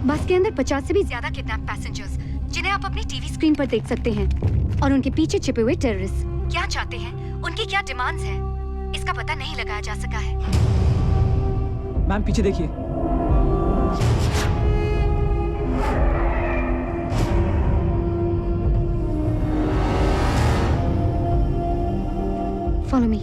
बस के अंदर 50 से भी ज्यादा किडनैप पैसेंजर्स, जिन्हें आप अपनी टीवी स्क्रीन पर देख सकते हैं, और उनके पीछे छिपे हुए टेररिस्ट क्या चाहते हैं, उनकी क्या डिमांड्स हैं, इसका पता नहीं लगाया जा सका है। मैम पीछे देखिए। Follow me.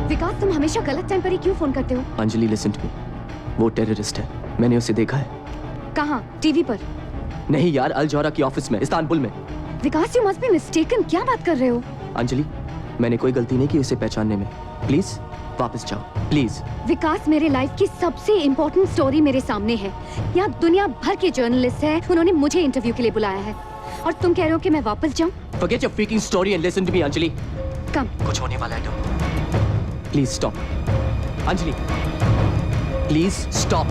विकास, तुम हमेशा गलत टाइम पर ही क्यों फोन करते हो? अंजलि लिसन टू मी, वो टेररिस्ट है, मैंने उसे देखा है। कहाँ? टीवी पर? नहीं यार, अल जौहरा की ऑफिस में, इस्तांबुल में। विकास, यू मस्ट बी मिस्टेकन, क्या बात कर रहे हो? अंजलि, मैंने कोई गलती नहीं की उसे पहचानने में। प्लीज वापस जाओ, प्लीज। विकास, मेरे लाइफ की सबसे इम्पोर्टेंट स्टोरी मेरे सामने है। यहाँ दुनिया भर के जर्नलिस्ट हैं, उन्होंने मुझे इंटरव्यू के लिए बुलाया है, और तुम कह रहे हो कि मैं वापस जाऊँ? Forget your freaking story and listen to me, Anjali. कम। कुछ होने वाला है तो। Please stop, Anjali, please stop.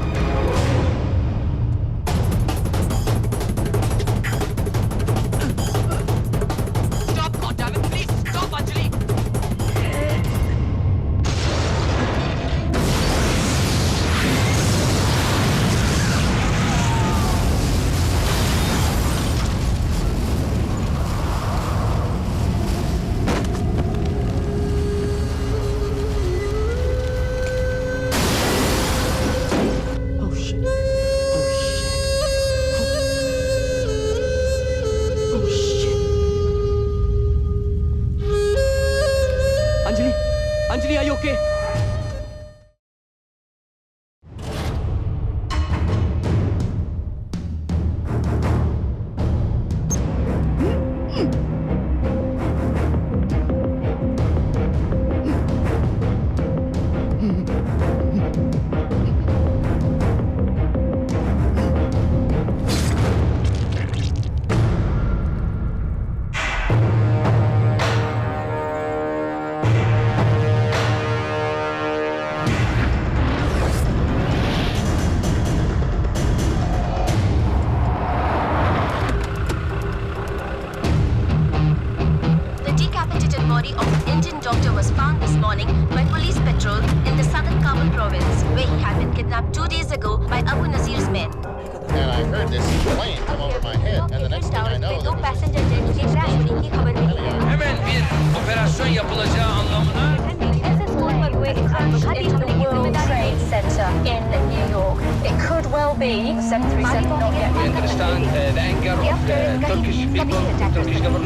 Anjali, are you okay?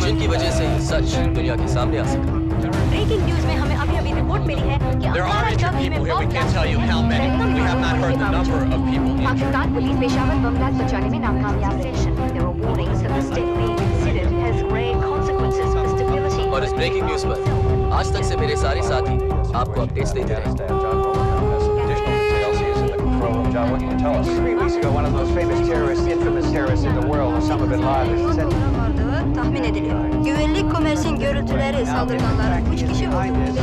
जिनकी वजह से सच दुनिया के सामने आ सका। ब्रेकिंग न्यूज में हमें अभी रिपोर्ट मिली है कि Pakistan police Peshawar bomb blast बचाने में नाकामयाब है। और इस ब्रेकिंग न्यूज पर आज तक से मेरे सारे साथी आपको अपडेट्स देते रहे। John, what can you tell us? 3 weeks ago, one of the most famous terrorists, infamous terrorists in the world, Osama bin Laden, is said tahmin ediliyor. Güvenlik Komersin görüntüleri saldırganlar 3 kişi öldürüldü.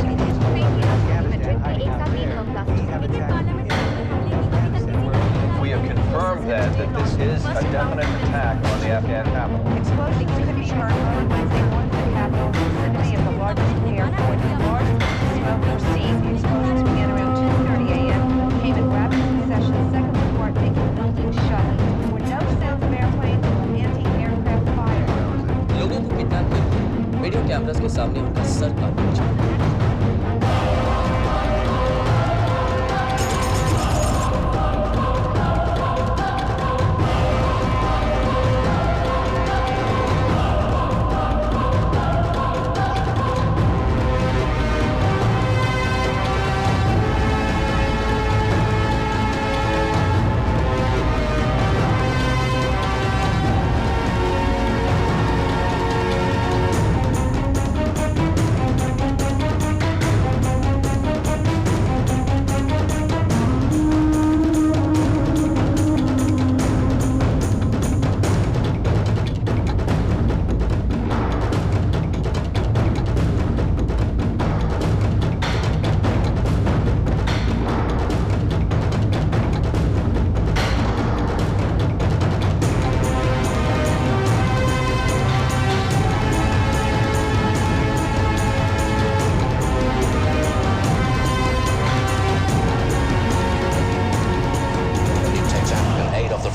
We have confirmed that this is a definite attack on the Afghan capital. Explosions could be heard on Wednesday morning in the capital, vicinity of the largest airport. Large smoke was seen. Explosions began around 2:30 a.m. Came in rapid succession. Second report making buildings shut. There were no sounds of airplanes or anti-aircraft fire. लोगों को kidnap कर video cameras के सामने उनका sir काट दिया।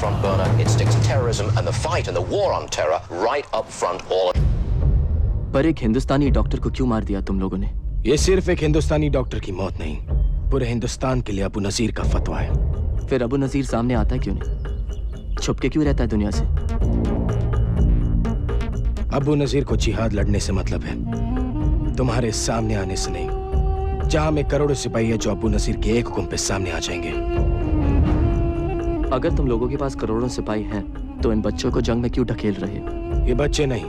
front burner. It sticks terrorism and the fight and the war on terror right up front all. पर एक हिंदुस्तानी डॉक्टर को क्यों मार दिया तुम लोगों ने? ये सिर्फ एक हिंदुस्तानी डॉक्टर की मौत नहीं, पूरे हिंदुस्तान के लिए अबू नजीर का फतवा है। फिर अबू नजीर सामने आता है क्यों नहीं? छुप के क्यों रहता है दुनिया से? अबू नजीर को जिहाद लड़ने से मतलब है, तुम्हारे सामने आने से नहीं। जहां में करोड़ों सिपाही है जो अबू नजीर के एक हुक्म पे सामने आ जाएंगे। अगर तुम लोगों के पास करोड़ों सिपाही हैं, तो इन बच्चों को जंग में क्यों ढकेल रहे हो? ये बच्चे नहीं,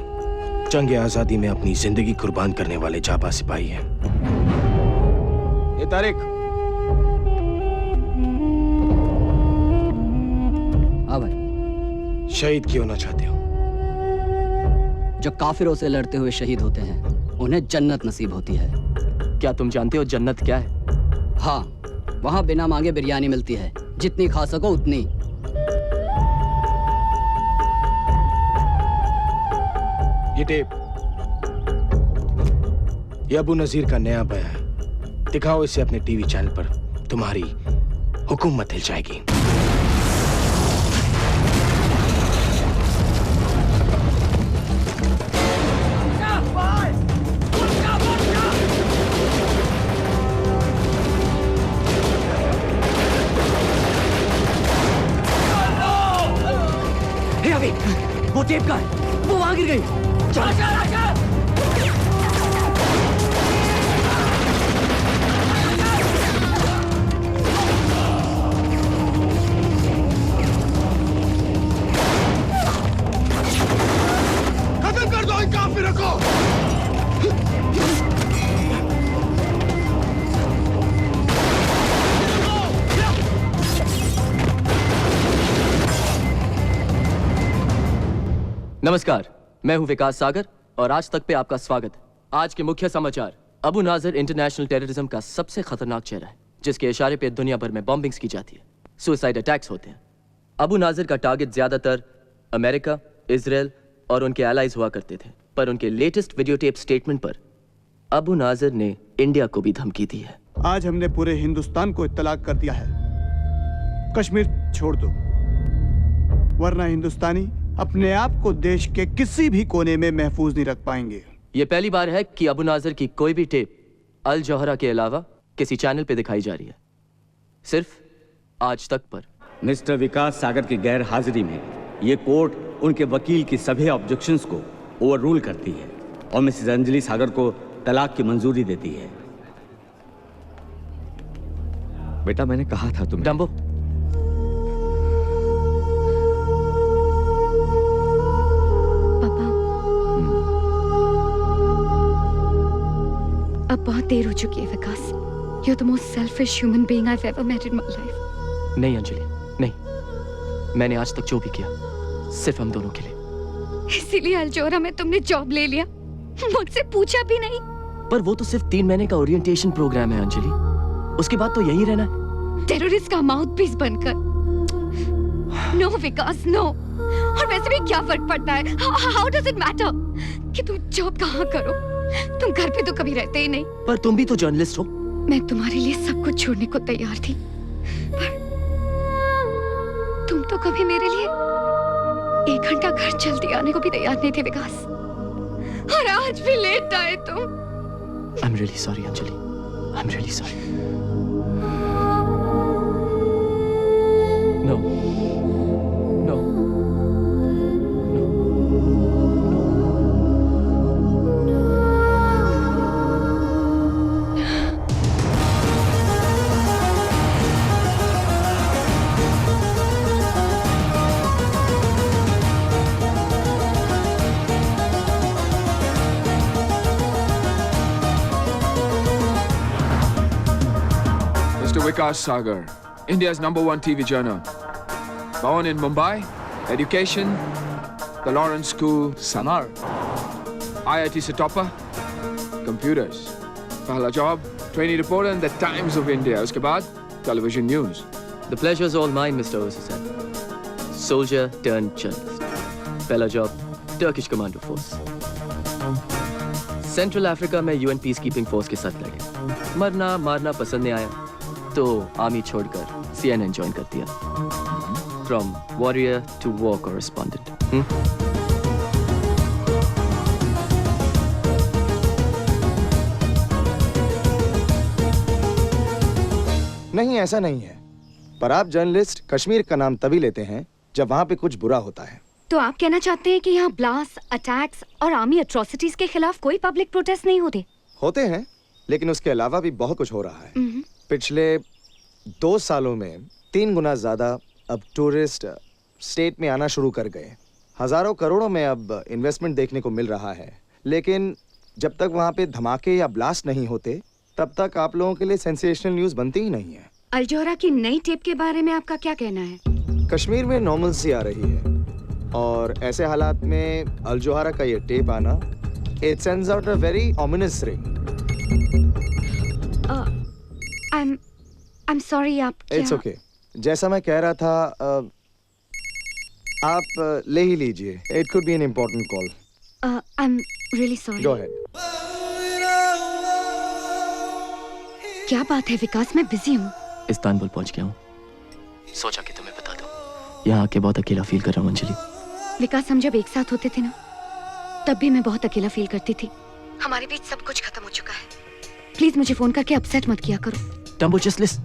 जंग आजादी में अपनी जिंदगी कुर्बान करने वाले जाबा सिपाही हैं। ये तारिक। हाँ भाई। शहीद क्यों ना चाहते हो? जो काफिरों से लड़ते हुए शहीद होते हैं, उन्हें जन्नत नसीब होती है। क्या तुम जानते हो जन्नत क्या है? हाँ, वहाँ बिना मांगे बिरयानी मिलती है, जितनी खा सको उतनी। ये टेप, ये अबू नजीर का नया बयान है। दिखाओ इसे अपने टीवी चैनल पर, तुम्हारी हुकूमत हिल जाएगी। वो टेप का है, वो वहां गिर गई। खत्म कर दो इन काफिरों को। नमस्कार, मैं हूं विकास सागर और आज तक पे आपका स्वागत है। आज के मुख्य समाचार। अबू नाजिर इंटरनेशनल टेररिज्म का सबसे खतरनाक चेहरा है, जिसके इशारे पे दुनिया भर में बॉम्बिंग्स की जाती है, सुसाइड अटैक्स होते हैं। अबू नाजिर का टारगेट ज्यादातर अमेरिका, इजराइल और उनके एलाइज हुआ करते थे, पर उनके लेटेस्ट वीडियो टेप स्टेटमेंट पर अबू नाजिर ने इंडिया को भी धमकी दी है। आज हमने पूरे हिंदुस्तान को इत्तला कर दिया है, कश्मीर छोड़ दो, वरना हिंदुस्तानी अपने आप को देश के किसी भी कोने में महफूज नहीं रख पाएंगे। यह पहली बार है कि अबू नाजिर की कोई भी टेप अल जौहरा के अलावा किसी चैनल पे दिखाई जा रही है, सिर्फ आज तक पर। मिस्टर विकास सागर की गैर हाजिरी में ये कोर्ट उनके वकील की सभी ऑब्जेक्शंस को ओवररूल करती है और मिसेस अंजलि सागर को तलाक की मंजूरी देती है। बेटा, मैंने कहा था तुम्हें। डंबो, अब बहुत देर हो चुकी है विकास। You're the most selfish human being I've ever met in my life. नहीं अंजलि, नहीं। मैंने आज तक जो भी किया सिर्फ हम दोनों के लिए। इसीलिए अल्जोरा में तुमने जॉब ले लिया, मुझसे पूछा भी नहीं। पर वो तो सिर्फ 3 महीने का ओरिएंटेशन प्रोग्राम है अंजलि, उसके बाद तो यही रहना है। टेररिस्ट का माउथपीस बनकर। नो विकास, नो। और वैसे भी क्या फर्क पड़ता है? How does it matter कि तुम जॉब कहाँ करो? तुम घर पे तो कभी रहते ही नहीं। पर तुम भी तो जर्नलिस्ट हो। मैं तुम्हारे लिए सब कुछ छोड़ने को तैयार थी, पर तुम तो कभी मेरे लिए 1 घंटा घर जल्दी आने को भी तैयार नहीं थे विकास। और आज भी लेट आए तुम। I'm really sorry Anjali, I'm really sorry. No, no. Vikas Sagar, India's #1 TV journal. Born in Mumbai, education, the Lawrence School, Samar. IIT se topper, computers. Pehla job, trainee reporter in the Times of India. Uske baad, television news. The pleasure's all mine, Mr. Osasan. Soldier turned journalist. Pehla job, Turkish Commando Force. Central Africa में UN peacekeeping force के साथ लगे। मारना पसंद नहीं आया तो army छोड़कर CNN ज्वाइन कर दिया। from warrior to war correspondent. नहीं, ऐसा नहीं है। पर आप जर्नलिस्ट कश्मीर का नाम तभी लेते हैं जब वहाँ पे कुछ बुरा होता है। तो आप कहना चाहते हैं कि यहाँ ब्लास्ट, अटैक्स और आर्मी एट्रोसिटीज के खिलाफ कोई पब्लिक प्रोटेस्ट नहीं होते? होते हैं, लेकिन उसके अलावा भी बहुत कुछ हो रहा है। पिछले 2 सालों में 3 गुना ज्यादा अब टूरिस्ट स्टेट में आना शुरू कर गए। हजारों करोड़ों में अब इन्वेस्टमेंट देखने को मिल रहा है। लेकिन जब तक वहाँ पे धमाके या ब्लास्ट नहीं होते तब तक आप लोगों के लिए सेंसेशनल न्यूज बनती ही नहीं है। अल जोहरा की नई टेप के बारे में आपका क्या कहना है? कश्मीर में नॉर्मलसी आ रही है और ऐसे हालात में अल जोहरा का ये टेप आना, it sends out a very ominous ring. I'm sorry, आप क्या? It's okay. जैसा मैं कह रहा था, आप ले ही लीजिए। It could be an important call. I'm really sorry. Go ahead. क्या बात है विकास, मैं बिजी हूँ। इस्तांबुल पहुंच गया हूँ। सोचा कि तुम्हें बता दूं। यहाँ आके बहुत अकेला फील कर रहा हूँ अंजलि। विकास, हम जब एक साथ होते थे ना, तब भी मैं बहुत अकेला फील करती थी। हमारे बीच सब कुछ खत्म हो चुका है। प्लीज मुझे फोन करके अपसेट मत किया करो। Dumbo, just listen.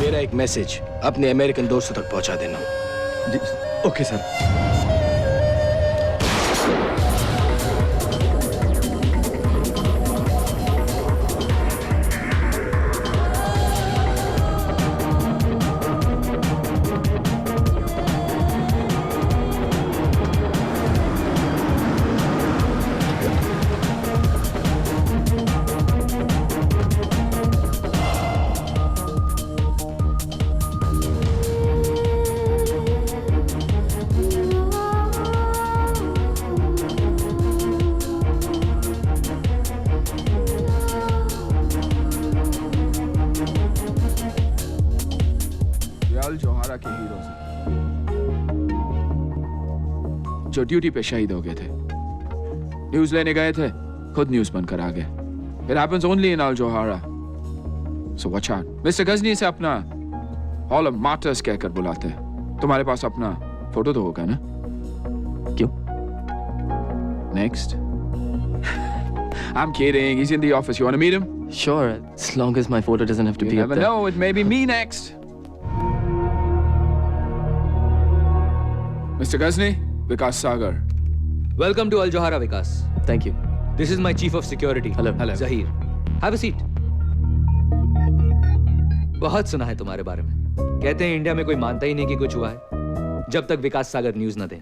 मेरा एक मैसेज अपने अमेरिकन दोस्तों तक पहुंचा देना। Okay sir. अल जोहरा के हीरोज जो ड्यूटी पे शहीद हो गए थे, न्यूज लेने गए थे, खुद न्यूज बनकर आ गए। It happens only in Al Johara. So watch out. Mister Ghajini से अपना हॉल ऑफ मार्टर्स कहकर बुलाते हैं। तुम्हारे पास अपना फोटो तो होगा ना? क्यों? Next. I'm kidding. He's in the office. You want to meet him? Sure, as long as my photo doesn't have to You be up never there. know. It may be me next. Mr. Ghazni, Vikas Sagar. Welcome to Al Johara, Vikas. Thank you. This is my chief of security. Hello. Zahir. Have a seat. बहुत सुना है तुम्हारे बारे में। कहते हैं India में कोई मानता ही नहीं कि कुछ हुआ है जब तक विकास सागर न्यूज न दें।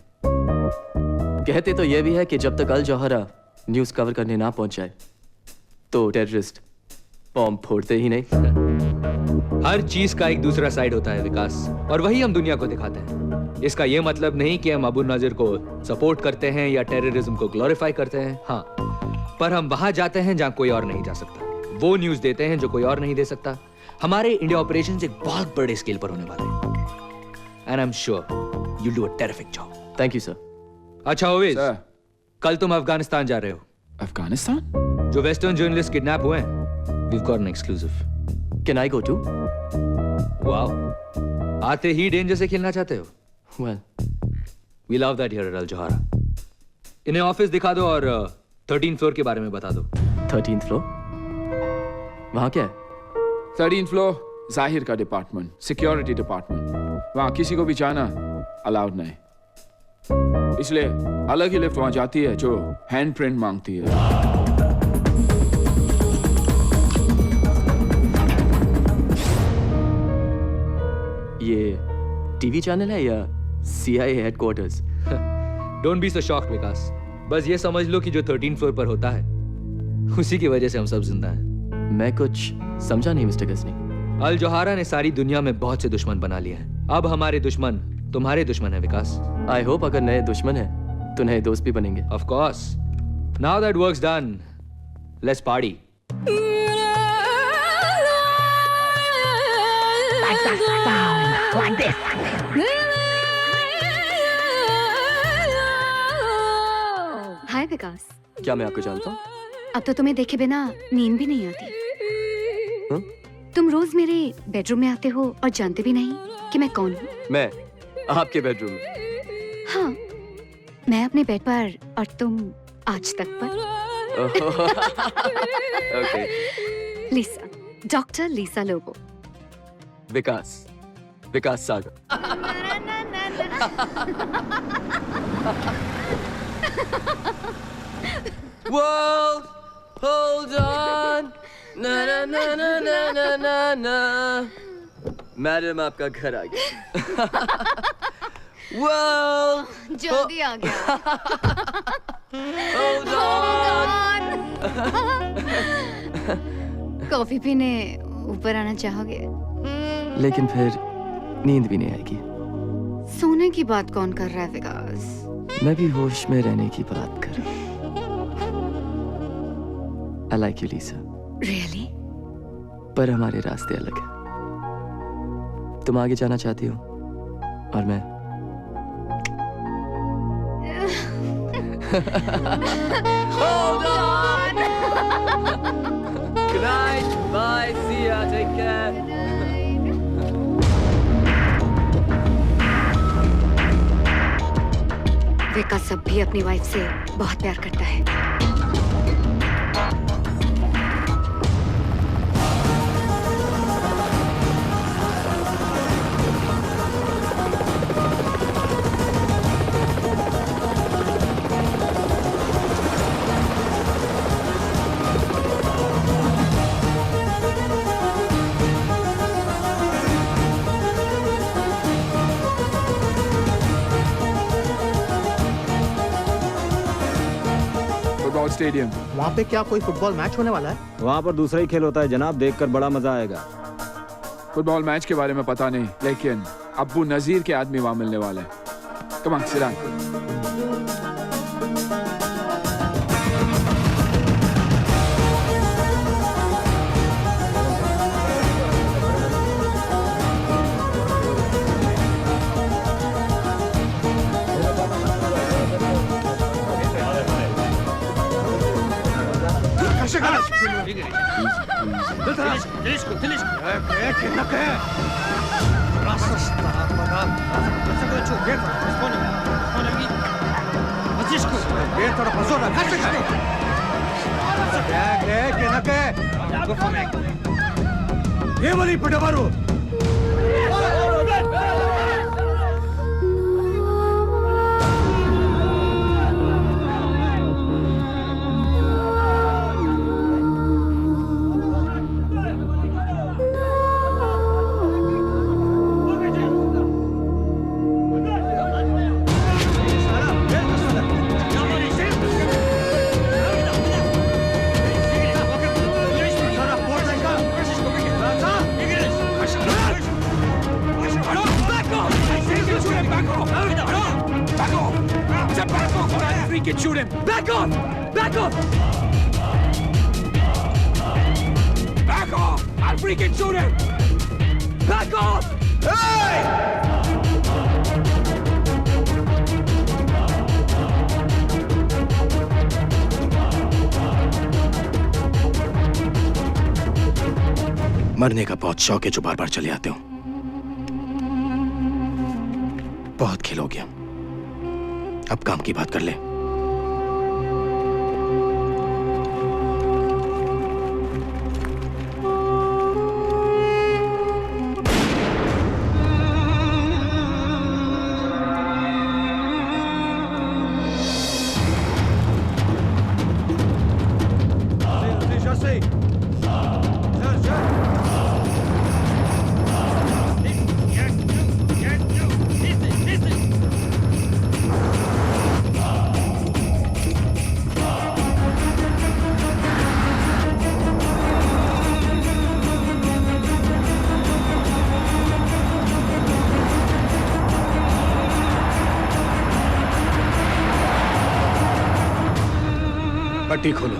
कहते तो ये भी है कि जब तक अल जोहरा न्यूज कवर करने ना पहुंच जाए तो टेररिस्ट बॉम्ब फोड़ते ही नहीं। हर चीज का एक दूसरा साइड होता है विकास, और वही हम दुनिया को दिखाते हैं। इसका यह मतलब नहीं कि हम अबू नाजिर को सपोर्ट करते हैं या टेररिज्म को ग्लोरीफाई करते हैं। हाँ, पर हम वहां जाते हैं जहां कोई और नहीं जा सकता। वो न्यूज देते हैं जो कोई और नहीं दे सकता। हमारे इंडिया ऑपरेशंस एक बहुत बड़े स्केल पर होने वाले हैं। And I am sure you do a terrific job. Thank you sir. अच्छा ओवेस, Sir. कल तुम अफगानिस्तान जा रहे हो। Afghanistan? जो वेस्टर्न जर्नलिस्ट किडनैप हुए हैं, we've got an exclusive. Can I go too? Wow, आते ही डेंजर से खेलना चाहते हो? Well, We love that here at Al Johara. इन्हें ऑफिस दिखा दो और 13th फ्लोर के बारे में बता दो। 13th floor? वहाँ क्या है? 13th floor, जाहिर का डिपार्टमेंट, सिक्योरिटी डिपार्टमेंट। वहां किसी को भी जाना अलाउड नहीं, इसलिए अलग ही लिफ्ट वहां जाती है जो हैंड प्रिंट मांगती है। ये टीवी चैनल है या CIA headquarters? Don't be so shocked Vikas. बस ये समझ लो कि जो 13th फ्लोर पर होता है उसी की वजह से हम सब जिंदा हैं। मैं कुछ समझा नहीं मिस्टर गजनी। अल जोहारा ने सारी दुनिया में बहुत से दुश्मन बना लिए हैं। अब हमारे दुश्मन तुम्हारे दुश्मन है विकास। आई होप अगर नए दुश्मन हैं तो नए दोस्त भी बनेंगे। Of course. Now that work's done, let's party. Hi Vikas. क्या मैं आपको जानता हूँ? अब तो तुम्हें देखे बिना नींद भी नहीं आती। हाँ? तुम रोज मेरे बेडरूम में आते हो और जानते भी नहीं कि मैं कौन हूँ। मैं आपके बेडरूम में? हाँ, मैं अपने बेड पर और तुम आज तक पर। Okay. Lisa, doctor Lisa Lobo. Vikas, Vikas Sagar. World, hold on. Na na na na na na na na. Madam आपका घर आ गया। World, जल्दी आ गया। hold on. कॉफी पीने ऊपर आना चाहोगे? लेकिन फिर नींद भी नहीं आएगी। सोने की बात कौन कर रहा है विकास? मैं भी होश में रहने की बात कर रहा हूँ। I like you, Lisa. Really? पर हमारे रास्ते अलग हैं। तुम आगे जाना चाहती हो और मैं Hold on. Good night. Bye. See ya. Take care. विकास अब भी अपनी वाइफ से बहुत प्यार करता है। स्टेडियम। वहाँ पे क्या कोई फुटबॉल मैच होने वाला है? वहाँ पर दूसरा ही खेल होता है जनाब, देखकर बड़ा मजा आएगा। फुटबॉल मैच के बारे में पता नहीं, लेकिन अब्बू नजीर के आदमी वहाँ मिलने वाले हैं। Come on, sit down. मरने का बहुत शौक है जो बार बार चले आते हो। बहुत खेल हो गया, अब काम की बात कर ले। पट्टी खोलो।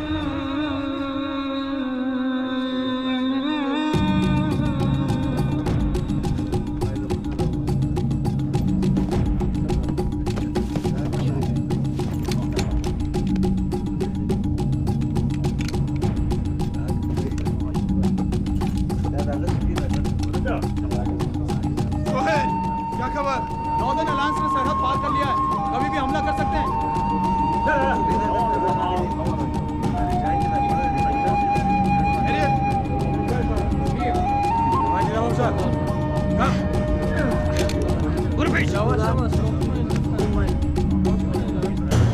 क्या खबर? नॉर्दर्न अलायंस ने सरहद पार कर लिया है, कभी भी हमला कर सकते हैं।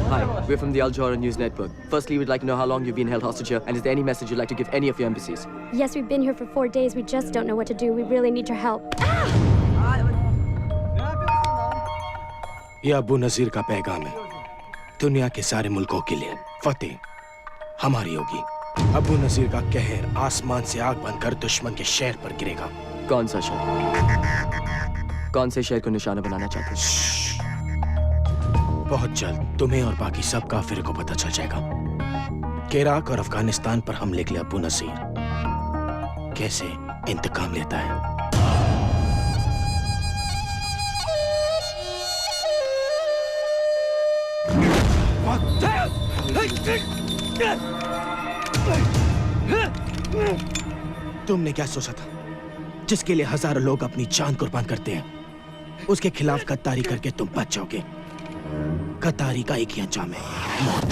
Hi, we're from the Al Jawhara News Network. Firstly, we'd like to know how long you've been held hostage here, and is there any message you'd like to give any of your embassies? Yes, we've been here for 4 days. We just don't know what to do. We really need your help. ये अबू नजीर का पैगाम है दुनिया के सारे मुल्कों के लिए। फतेह हमारी होगी। अबू नजीर का कहर आसमान से आग बनकर दुश्मन के शहर पर गिरेगा। कौन सा शहर? कौन से शहर को निशाना बनाना चाहते हैं? बहुत जल्द तुम्हें और बाकी सब काफिर को पता चल जाएगा कि इराक और अफगानिस्तान पर हमले के लिए अबू नजीर कैसे इंतकाम लेता है। तुमने क्या सोचा था जिसके लिए हजारों लोग अपनी जान कुर्बान करते हैं उसके खिलाफ गद्दारी करके तुम बच जाओगे। गद्दारी का एक ही अंजाम है, मौत।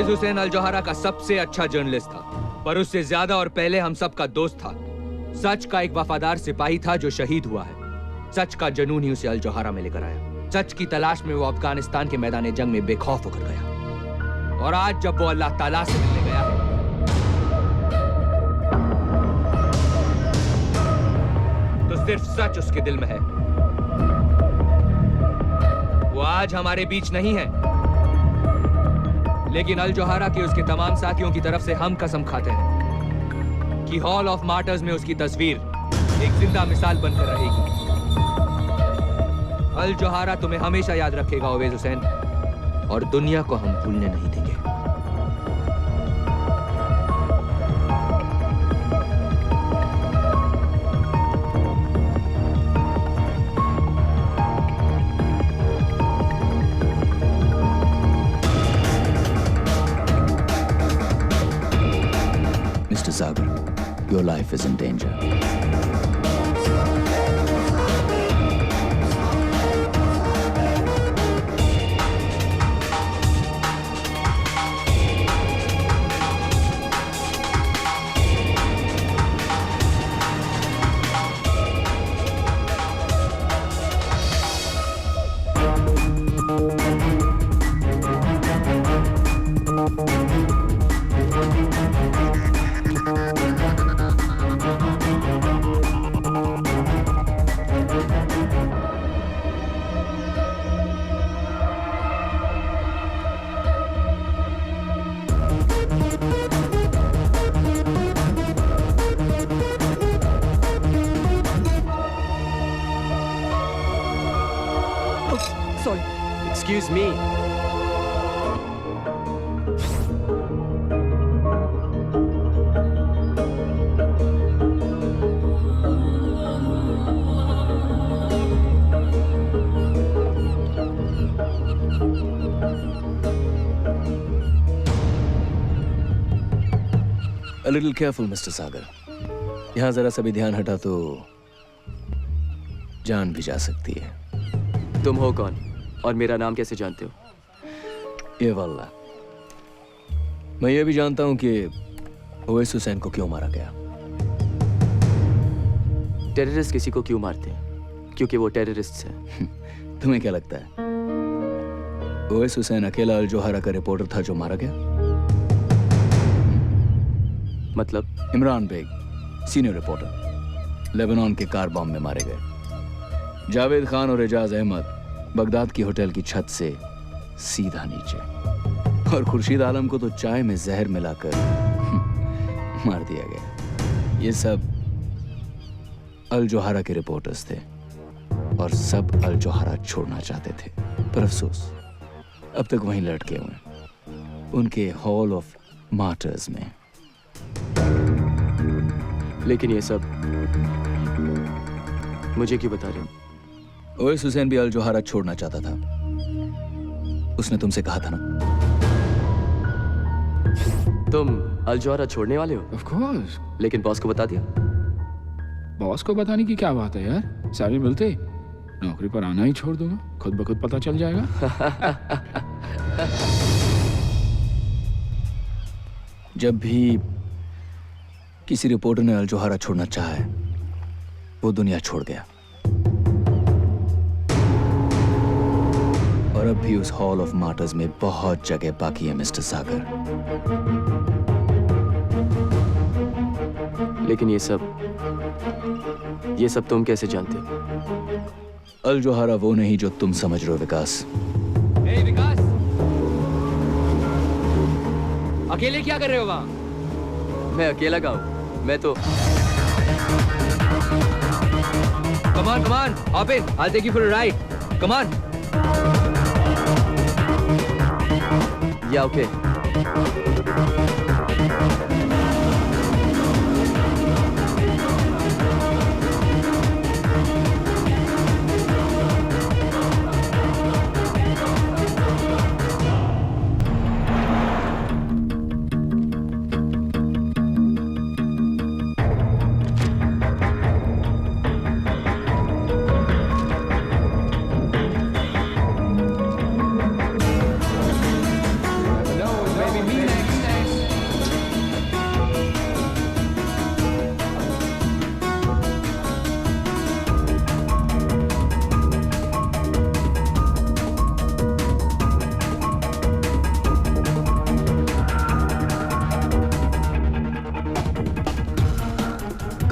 हुसैन अल जौहरा का सबसे अच्छा जर्नलिस्ट था, पर उससे ज्यादा और पहले हम सब का दोस्त था। सच का एक वफादार सिपाही था जो शहीद हुआ है। सच का जनून ही उसे अल जौहरा में लेकर आया। सच की तलाश में वो अफगानिस्तान के मैदान जंग में बेखौफ होकर गया। और आज जब वो अल्लाह ताला से मिलने गया है, तो सिर्फ सच उसके दिल में है। वो आज हमारे बीच नहीं है, लेकिन अल जौहरा के उसके तमाम साथियों की तरफ से हम कसम खाते हैं कि हॉल ऑफ मार्टर्स में उसकी तस्वीर एक जिंदा मिसाल बनकर रहेगी। अल जौहरा तुम्हें हमेशा याद रखेगा ओवैस हुसैन, और दुनिया को हम भूलने नहीं देंगे। Mr. Sagar, your life is in danger. Sorry. Excuse me. A little careful, Mr. Sagar. यहाँ जरा सा भी ध्यान हटा तो जान भी जा सकती है। तुम हो कौन और मेरा नाम कैसे जानते हो? ये वल्ला, मैं ये भी जानता हूं कि ओवैस हुसैन को क्यों मारा गया। टेररिस्ट किसी को क्यों मारते हैं? क्योंकि वो टेररिस्ट हैं। तुम्हें क्या लगता है ओवैस हुसैन अकेला अल जोहरा का रिपोर्टर था जो मारा गया? मतलब? Imran Baig, senior reporter, Lebanon के कार बॉम्ब में मारे गए। जावेद खान और एजाज अहमद बगदाद की होटल की छत से सीधा नीचे, और खुर्शीद आलम को तो चाय में जहर मिलाकर मार दिया गया। ये सब अल जोहरा के रिपोर्टर्स थे और सब अल जोहरा छोड़ना चाहते थे, पर अफसोस अब तक वहीं लटके हुए उनके हॉल ऑफ मार्टर्स में। लेकिन ये सब मुझे क्यों बता रहे हो? ओवैस हुसैन भी अल जोहरा छोड़ना चाहता था। उसने तुमसे कहा था ना। तुम अल जोहरा छोड़ने वाले हो? Of course. लेकिन बॉस को बता दिया? बॉस को बताने की क्या बात है यार? सारे मिलते नौकरी पर आना ही छोड़ दूंगा, खुद ब खुद पता चल जाएगा। जब भी किसी रिपोर्टर ने अल जोहरा छोड़ना चाहा है, वो दुनिया छोड़ गया, और अब भी उस हॉल ऑफ मार्टर्स में बहुत जगह बाकी है मिस्टर सागर। लेकिन ये सब तुम कैसे जानते हो? अल जोहरा वो नहीं जो तुम समझ रहे हो विकास। विकास, अकेले क्या कर रहे हो वहां? मैं अकेला का हूं। मैं तो Come on, hop in. I'll take you for a ride. Come on. Yeah, okay.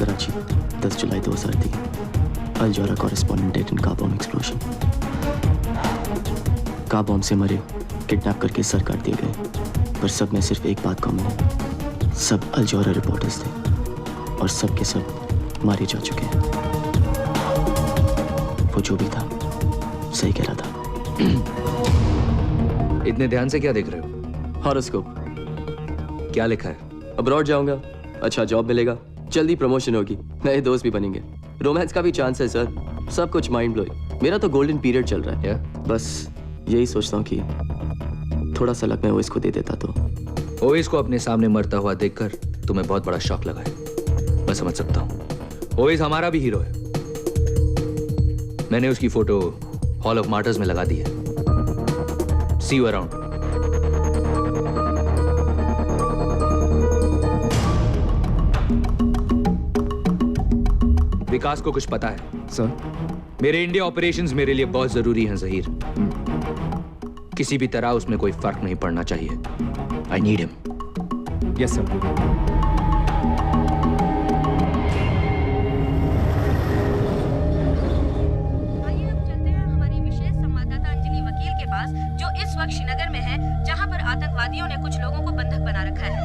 Karachi 10 जुलाई 2003 Al Johara correspondent dead in car bomb explosion. Car bomb से मरे, किडनैप करके सर काट दिए गए, पर सब में सिर्फ एक बात कॉमन है, सब अल जोहरा रिपोर्टर्स थे और सब के सब मारे जा चुके हैं। वो जो भी था सही कह रहा था। इतने ध्यान से क्या देख रहे हो? हॉरोस्कोप। क्या लिखा है? अब्रॉड जाऊंगा, अच्छा जॉब मिलेगा, जल्दी प्रमोशन होगी, नए दोस्त भी बनेंगे, रोमांस का भी चांस है सर, सब कुछ माइंड ब्लोइंग। मेरा तो गोल्डन पीरियड चल रहा है। बस यही सोचता हूँ कि थोड़ा सा लक मैं ओवैस को दे देता तो। ओवैस को अपने सामने मरता हुआ देखकर तुम्हें बहुत बड़ा शॉक लगा है, मैं समझ सकता हूँ। ओवेस हमारा भी हीरो है। मैंने उसकी फोटो हॉल ऑफ मार्टर्स में लगा दी है। सी यू अराउंड। विकास को कुछ पता है सर? मेरे इंडिया ऑपरेशंस मेरे लिए बहुत जरूरी हैं जहीर। किसी भी तरह उसमें कोई फर्क नहीं पड़ना चाहिए। I need him. Yes sir. आइए अब चलते हैं हमारी विशेष संवाददाता अंजलि वकील के पास, जो इस वक्त श्रीनगर में है, जहां पर आतंकवादियों ने कुछ लोगों को बंधक बना रखा है।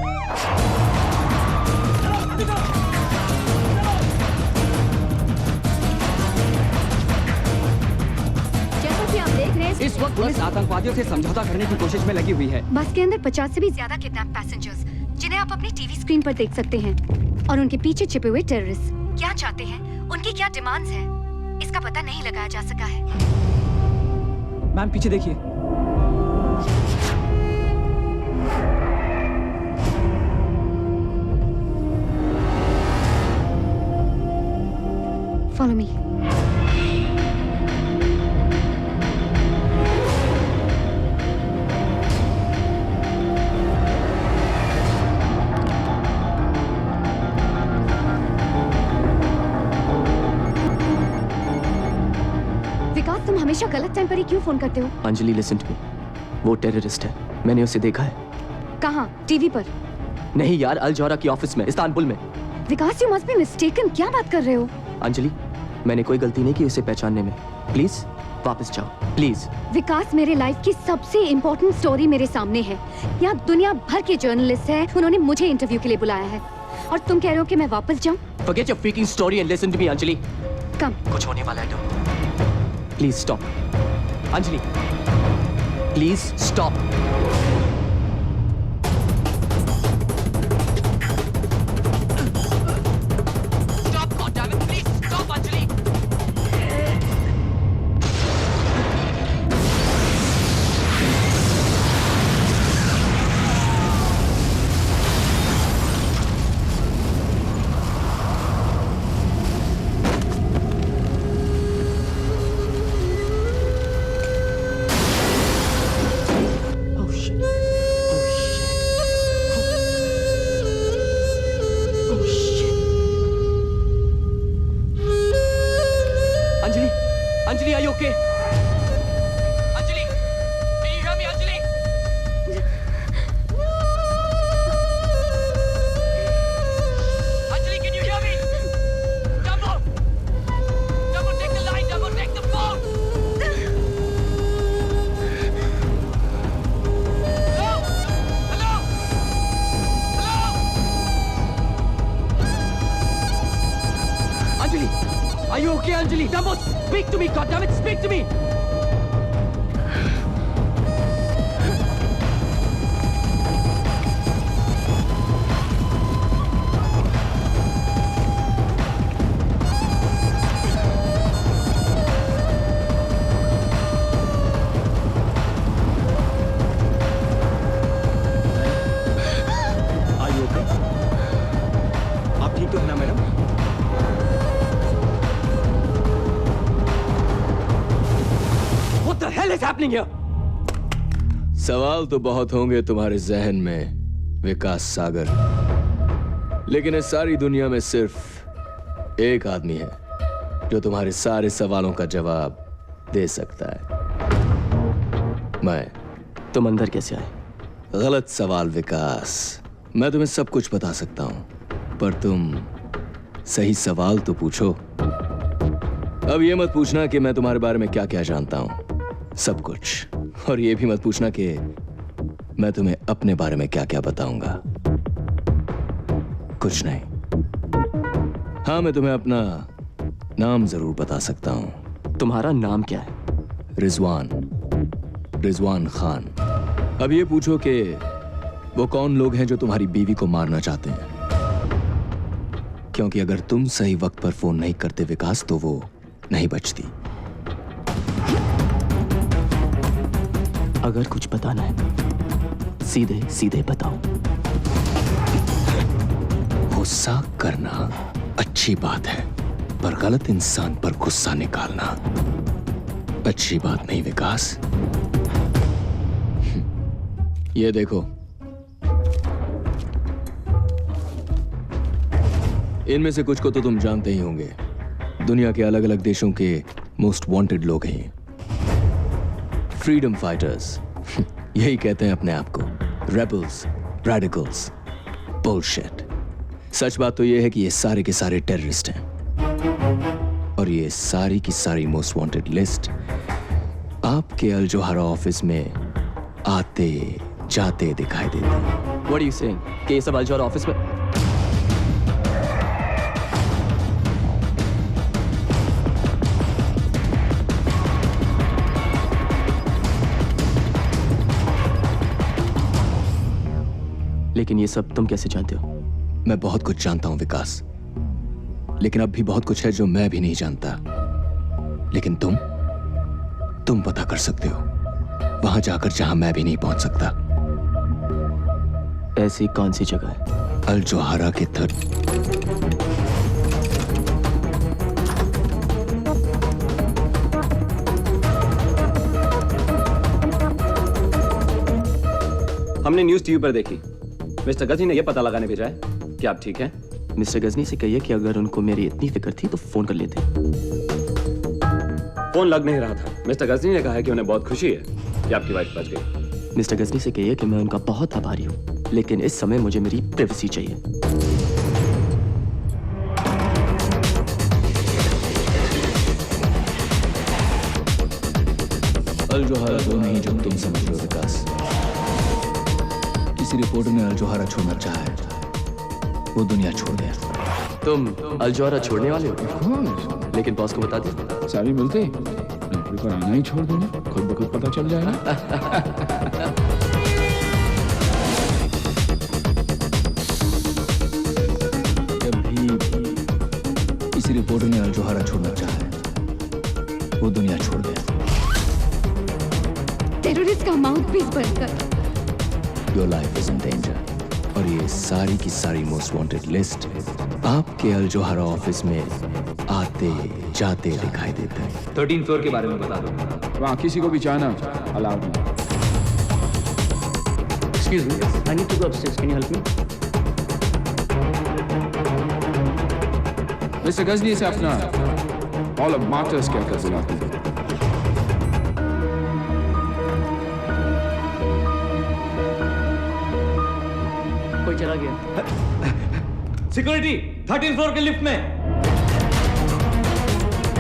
जैसा कि आप देख रहे हैं, इस वक्त पुलिस आतंकवादियों से समझौता करने की कोशिश में लगी हुई है। बस के अंदर 50 से भी ज्यादा किडनैप पैसेंजर्स, जिन्हें आप अपनी टीवी स्क्रीन पर देख सकते हैं, और उनके पीछे छिपे हुए टेररिस्ट क्या चाहते हैं, उनकी क्या डिमांड्स हैं, इसका पता नहीं लगाया जा सका है। मैम पीछे देखिए। Follow me. विकास, तुम हमेशा गलत टाइम पर ही क्यों फोन करते हो? अंजलि लिसन टू मी, वो टेररिस्ट है, मैंने उसे देखा है। कहाँ? टीवी पर? नहीं यार, अल जौहरा की ऑफिस में, इस्तांबुल में। विकास, यू मस्ट बी मिस्टेकन। क्या बात कर रहे हो? अंजलि, मैंने कोई गलती नहीं की उसे पहचानने में। प्लीज वापस जाओ, प्लीज। विकास, मेरे लाइफ की सबसे इम्पोर्टेंट स्टोरी मेरे सामने है। यहाँ दुनिया भर के जर्नलिस्ट हैं, उन्होंने मुझे इंटरव्यू के लिए बुलाया है, और तुम कह रहे हो कि मैं वापस जाऊँ? Forget your freaking story and listen to me, Anjali. कम। कुछ होने वाला है तो। Please stop, Anjali. Please stop. Stop, goddammit! Please stop, Anjali. Anjali, are you okay? Anjali, can you hear me, Anjali? Anjali, can you hear me? Dumbo! Dumbo, take the line, Dumbo, take the phone! Hello? Hello? Hello? Anjali, are you okay, Anjali? Dumbo, speak to me, goddammit, speak to me! Are you okay? आप ठीक तो है ना madam? What the hell is happening here? सवाल तो बहुत होंगे तुम्हारे जहन में विकास सागर, लेकिन इस सारी दुनिया में सिर्फ एक आदमी है जो तुम्हारे सारे सवालों का जवाब दे सकता है। मैं। तुम अंदर कैसे आए? गलत सवाल विकास। मैं तुम्हें सब कुछ बता सकता हूं, पर तुम सही सवाल तो पूछो। अब ये मत पूछना कि मैं तुम्हारे बारे में क्या क्या जानता हूं, सब कुछ। और ये भी मत पूछना कि मैं तुम्हें अपने बारे में क्या क्या बताऊंगा, कुछ नहीं। हाँ, मैं तुम्हें अपना नाम जरूर बता सकता हूं। तुम्हारा नाम क्या है? रिजवान, रिजवान खान। अब ये पूछो कि वो कौन लोग हैं जो तुम्हारी बीवी को मारना चाहते हैं, क्योंकि अगर तुम सही वक्त पर फोन नहीं करते विकास, तो वो नहीं बचती। अगर कुछ बताना है सीधे सीधे बताओ। गुस्सा करना अच्छी बात है, पर गलत इंसान पर गुस्सा निकालना अच्छी बात नहीं विकास। ये देखो, इनमें से कुछ को तो तुम जानते ही होंगे। दुनिया के अलग अलग देशों के मोस्ट वांटेड लोग हैं। फ्रीडम फाइटर्स यही कहते हैं अपने आप को, रेबल्स, रेडिकल्स, बुलशिट। सच बात तो यह है कि ये सारे के सारे टेररिस्ट हैं, और ये सारी की सारी मोस्ट वांटेड लिस्ट आपके अल जोहारा ऑफिस में आते जाते दिखाई देती है। What are you saying? कि ये सब अल जोहारा ऑफिस में? लेकिन ये सब तुम कैसे जानते हो? मैं बहुत कुछ जानता हूं विकास, लेकिन अब भी बहुत कुछ है जो मैं भी नहीं जानता। लेकिन तुम पता कर सकते हो, वहां जाकर जहां मैं भी नहीं पहुंच सकता। ऐसी कौन सी जगह है? अल जोहारा के हमने न्यूज़ टीवी पर देखी। मिस्टर गजनी ने यह पता लगाने भेजा है कि आप ठीक हैं। मिस्टर गजनी से कहिए कि अगर उनको मेरी इतनी फिक्र थी तो फोन कर लेते। फोन लग नहीं रहा था। मिस्टर गजनी ने कहा है कि उन्हें बहुत खुशी है कि आपकी वाइफ बच गई। मिस्टर गजनी से कहिए कि मैं उनका बहुत आभारी हूँ, लेकिन इस समय मुझे मेरी प्राइवेसी चाहिए। अल जोहारा वो नहीं जो तुम समझ रहे हो विकास। किसी रिपोर्टर ने अल जोहारा छोड़ना चाहा है, वो दुनिया छोड़ गया। तुम अल जोहारा छोड़ने वाले हो? लेकिन बॉस को बता दे। सारी मिलते नौकरी पर आना ही छोड़ देना, खुद ब खुद पता चल जाएगा। जब भी किसी रिपोर्टर ने अल जोहारा छोड़ना चाहा है, वो दुनिया छोड़ गया। टेररिस्ट का माउथपीस बनकर Your life is in danger। और ये सारी की सारी मोस्ट वांटेड लिस्ट आपके अल जोहारा ऑफिस में आते जाते दिखाई देते हैं। 13 फ्लोर के बारे में बता दो। वहाँ किसी को भी जाना अलाउड नहीं। Excuse me, I need to go upstairs. Can you help me? Mister Ghajini से अपना हॉल ऑफ मार्टर्स कहकर बुलाते हैं। कोई चला गया। सिक्योरिटी 13 फ्लोर के लिफ्ट में।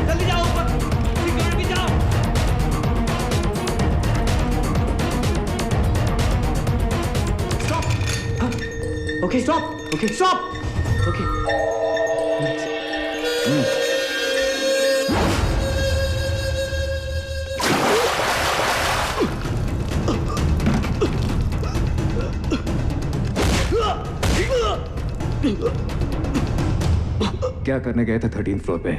जल्दी जाओ ऊपर, सिक्योरिटी जाओ। Stop. Okay, stop. Okay, stop. Okay. क्या करने गए थे 13 फ्लोर पे?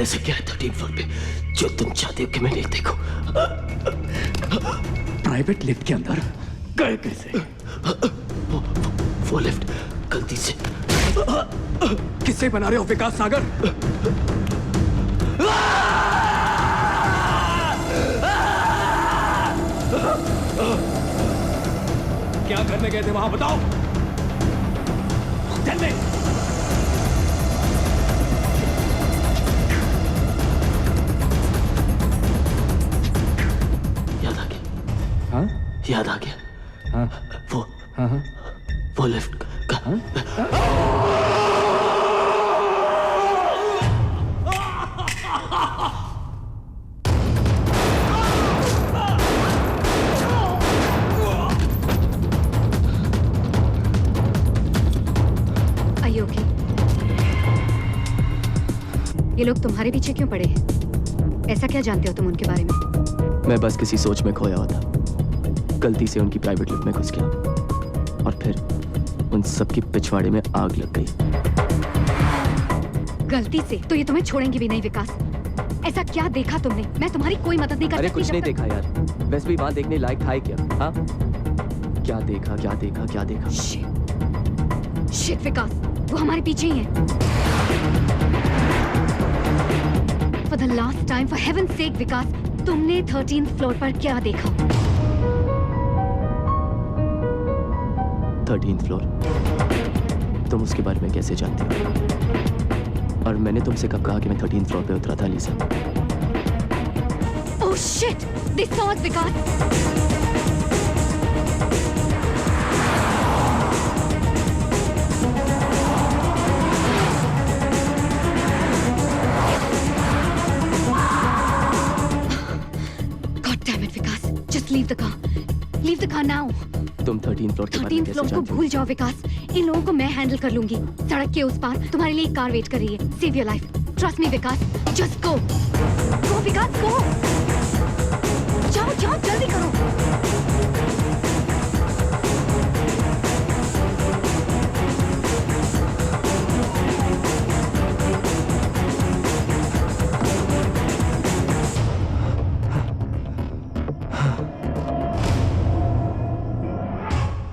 ऐसे क्या है 13 फ्लोर पे जो तुम चाहते हो कि मैं नहीं देखूं? प्राइवेट लिफ्ट के अंदर गए कैसे? वो लिफ्ट गलती से। किससे बना रहे हो विकास सागर? क्या करने गए थे वहां बताओ? Tell me. याद आ गया। हाँ? याद आ गया। हाँ? वो लिफ्ट का। ये लोग तुम्हारे पीछे क्यों पड़े हैं? ऐसा क्या जानते हो तुम उनके बारे में? मैं बस किसी सोच में खोया हुआ था, गलती से उनकी प्राइवेट लिफ्ट में घुस गया और फिर उन सबकी पिछवाड़े में आग लग गई। गलती से? तो ये तुम्हें छोड़ेंगे भी नहीं विकास। ऐसा क्या देखा तुमने? मैं तुम्हारी कोई मदद नहीं कर सकती। अरे कुछ नहीं देखा यार, वैसे भी वहां देखने लायक था ही क्या? हाँ, क्या देखा क्या देखा क्या देखा? शिट विकास, वो हमारे पीछे ही है। For the last time, for heaven's sake, विकास, तुमने 13th फ्लोर पर क्या देखा? 13th floor? तुम उसके बारे में कैसे जानती हो? और मैंने तुमसे कब कहा कि मैं 13th फ्लोर पे उतरा था, लीसा? Oh shit! They saw us, Vikas! Leave the car. Leave the car now. तुम 13th फ्लोर के बारे में 13th कैसे फ्लोर को जानती हो? भूल जाओ विकास। इन लोगों को मैं हैंडल कर लूंगी। सड़क के उस पार तुम्हारे लिए एक कार वेट कर रही है। Save your life. Trust me Vikas. Just go. Go Vikas, go. जाओ जाओ जल्दी करो।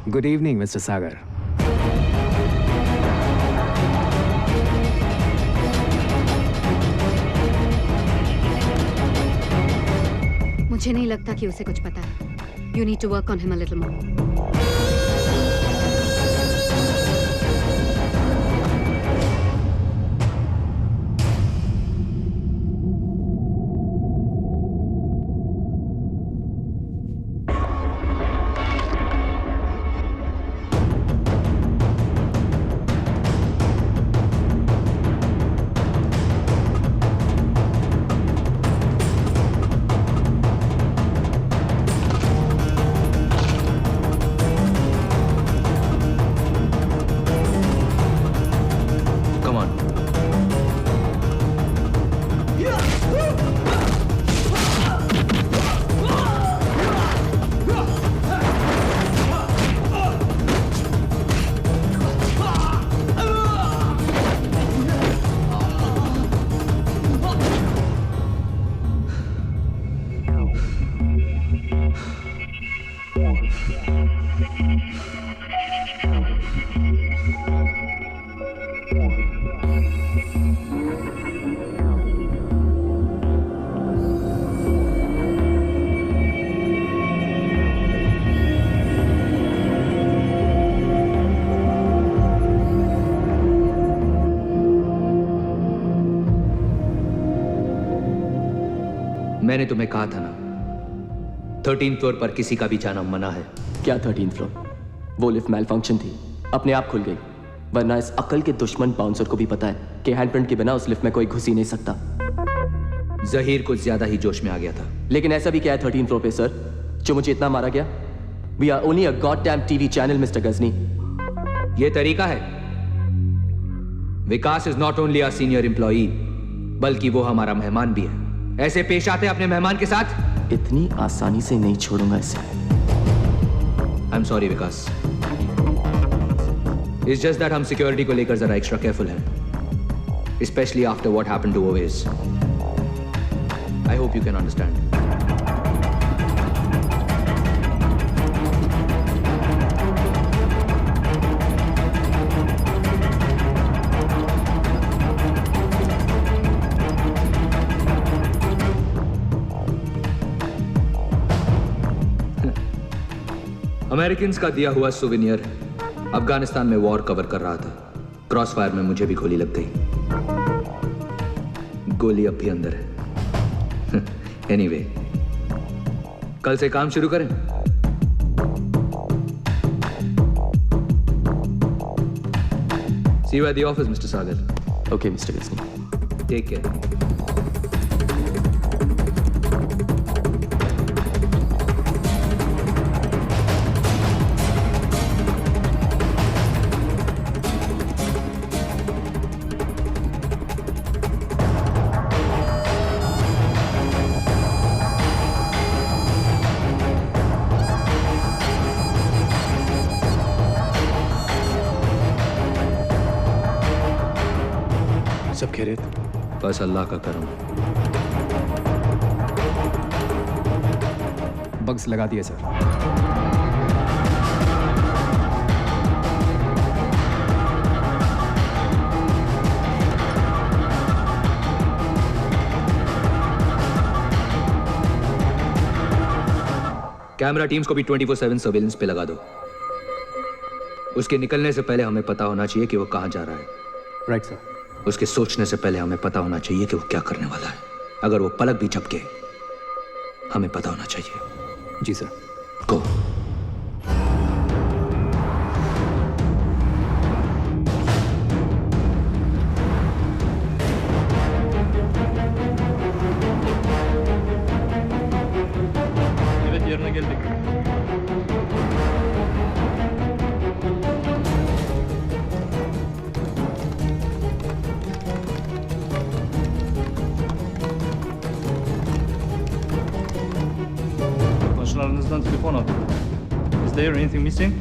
Good evening, Mr. Sagar. मुझे नहीं लगता कि उसे कुछ पता है। You need to work on him a little more. मैंने तुम्हें कहा था ना, 13th फ्लोर पर किसी का भी जाना मना है। क्या 13th फ्लोर? वो लिफ्ट मैल फंक्शन थी, अपने आप खुल गई। वरना इस अकल के दुश्मन बाउंसर को भी पता है कि हैंडप्रिंट के बिना उस लिफ्ट में कोई घुस ही नहीं सकता। जहीर कुछ ज्यादा ही जोश में आ गया था। लेकिन ऐसा भी क्या है 13th फ्लोर पे सर, जो मुझे इतना मारा गया? We are only a goddamn TV channel, Mr. Ghazni. ये तरीका है। Vikas is not only a senior employee, बल्कि वो हमारा मेहमान भी है। ऐसे पेश आते हैं अपने मेहमान के साथ? इतनी आसानी से नहीं छोड़ूंगा इसे। I am sorry Vikas. It's just that हम सिक्योरिटी को लेकर जरा एक्स्ट्रा केयरफुल हैं, especially after what happened to Owais. I hope you can understand. Americans का दिया हुआ सुवेनियर अफगानिस्तान में वॉर कवर कर रहा था। क्रॉस फायर में मुझे भी गोली लग गई। गोली अब भी अंदर है। एनीवे, कल से काम शुरू करें। See you at the office, Mr. Sagar. Okay, Mr. Ghazni. Take care. सब खैरियत? बस अल्लाह का करम। बग्स लगा दिए सर। कैमरा टीम्स को भी 24/7 सर्वेलेंस पे लगा दो। उसके निकलने से पहले हमें पता होना चाहिए कि वो कहां जा रहा है। Right sir. उसके सोचने से पहले हमें पता होना चाहिए कि वो क्या करने वाला है। अगर वो पलक भी झपके हमें पता होना चाहिए। जी sir. Go. Evet, yerine geldik. Komşularınızdan telefon aldım. Is there anything missing?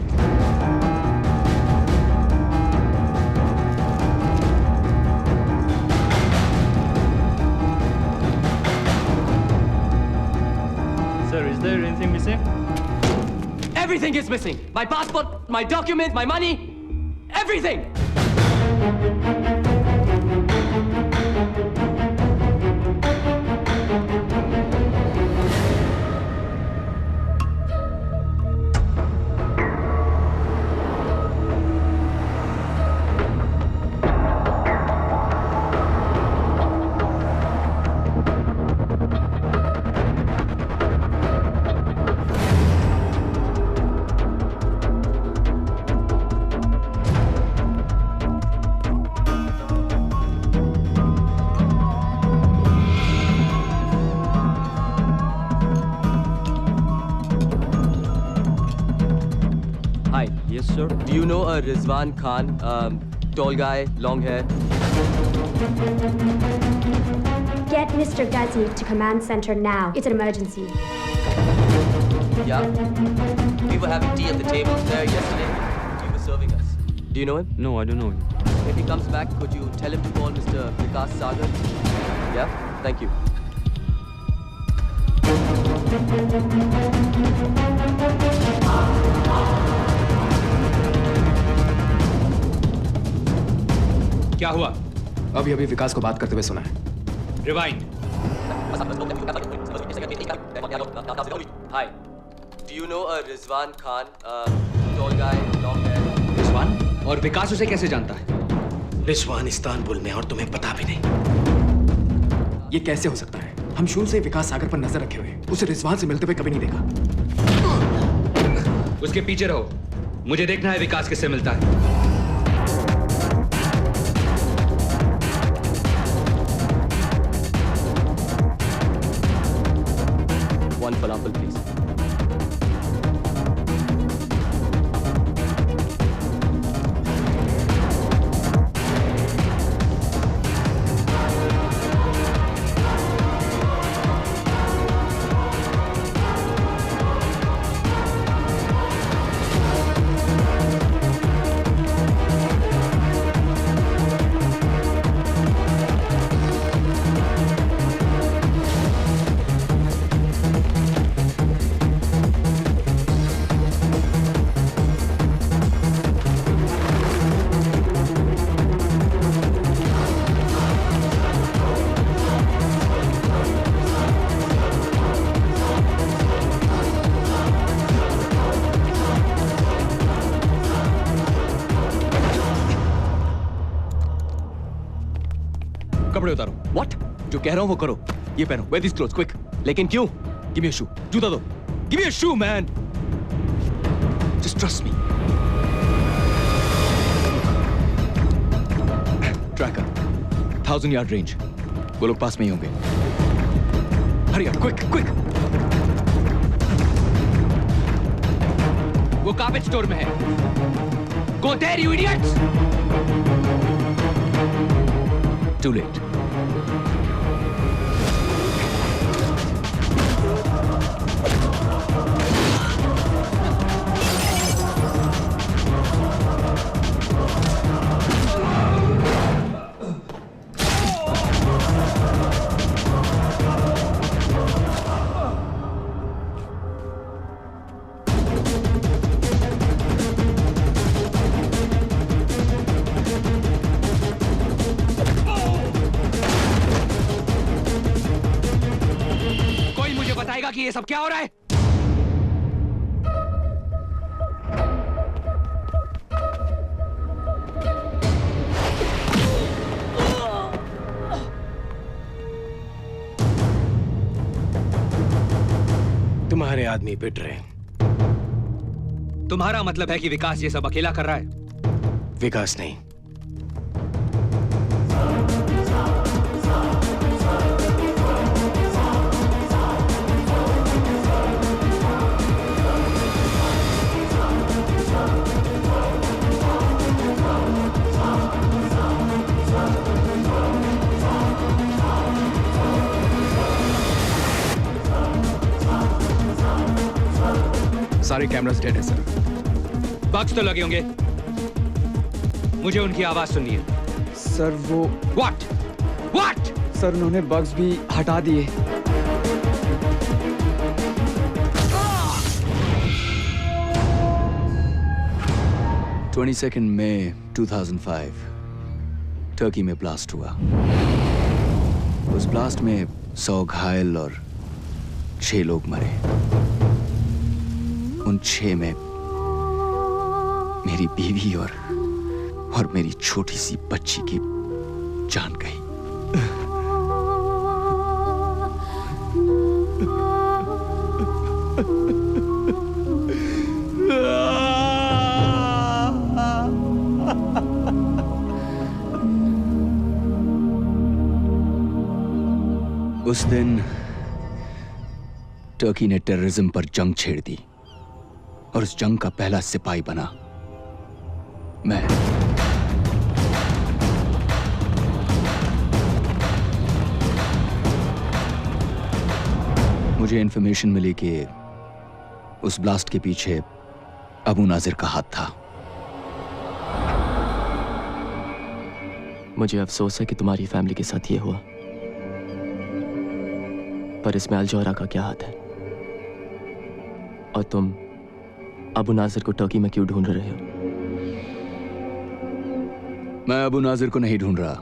Sir, is there anything missing? Everything is missing. My passport, my document, my money, everything. Hi. Yes, sir. Do you know a Rizwan Khan? Tall guy, long hair. Get Mr. Ghazi to command center now. It's an emergency. Yeah. We were having tea at the table there yesterday. He was serving us. Do you know him? No, I don't know him. If he comes back, could you tell him to call Mr. Vikas Sagar? Yeah? Thank you. क्या हुआ? अभी अभी विकास को बात करते हुए सुना है। Rewind. Hi. Do you know a Rizwan Khan? Tall guy, long hair. Rizwan? और विकास उसे कैसे जानता है? रिजवान इस्तांबुल में और तुम्हें पता भी नहीं। ये कैसे हो सकता है? हम शुरू से विकास सागर पर नजर रखे हुए हैं। उसे रिजवान से मिलते हुए कभी नहीं देखा। उसके पीछे रहो। मुझे देखना है विकास किससे मिलता है। One falafel, please. कपड़े उतारो। What? जो कह रहा हूं वो करो। ये पहनो। Wear these clothes, quick. लेकिन क्यों? Give me a shoe. जूता दो। Give me a shoe, man. Just trust me. Tracker. 1000 yard range. वो लोग पास में ही होंगे। Hurry up, quick, quick. वो कार्पेट स्टोर में है। Go there, you idiots! Too late. ये सब क्या हो रहा है? तुम्हारे आदमी पिट रहे हैं। तुम्हारा मतलब है कि विकास ये सब अकेला कर रहा है? विकास नहीं, सारे कैमरास डेड है सर। बग्स तो लगे होंगे, मुझे उनकी आवाज सुननी है। सर वो What? सर उन्होंने बग्स भी हटा दिए। मई 2005 टर्की में ब्लास्ट हुआ। उस ब्लास्ट में 100 घायल और 6 लोग मरे। उन 6 में मेरी बीवी और मेरी छोटी सी बच्ची की जान गई। उस दिन टर्की ने टेररिज्म पर जंग छेड़ दी और उस जंग का पहला सिपाही बना मैं। मुझे इंफॉर्मेशन मिली कि उस ब्लास्ट के पीछे अबू नाजिर का हाथ था। मुझे अफसोस है कि तुम्हारी फैमिली के साथ ये हुआ, पर इसमें अल जौहरा का क्या हाथ है? और तुम अबू नाजिर को टर्की में क्यों ढूंढ रहे हो? मैं अबू नाजिर को नहीं ढूंढ रहा,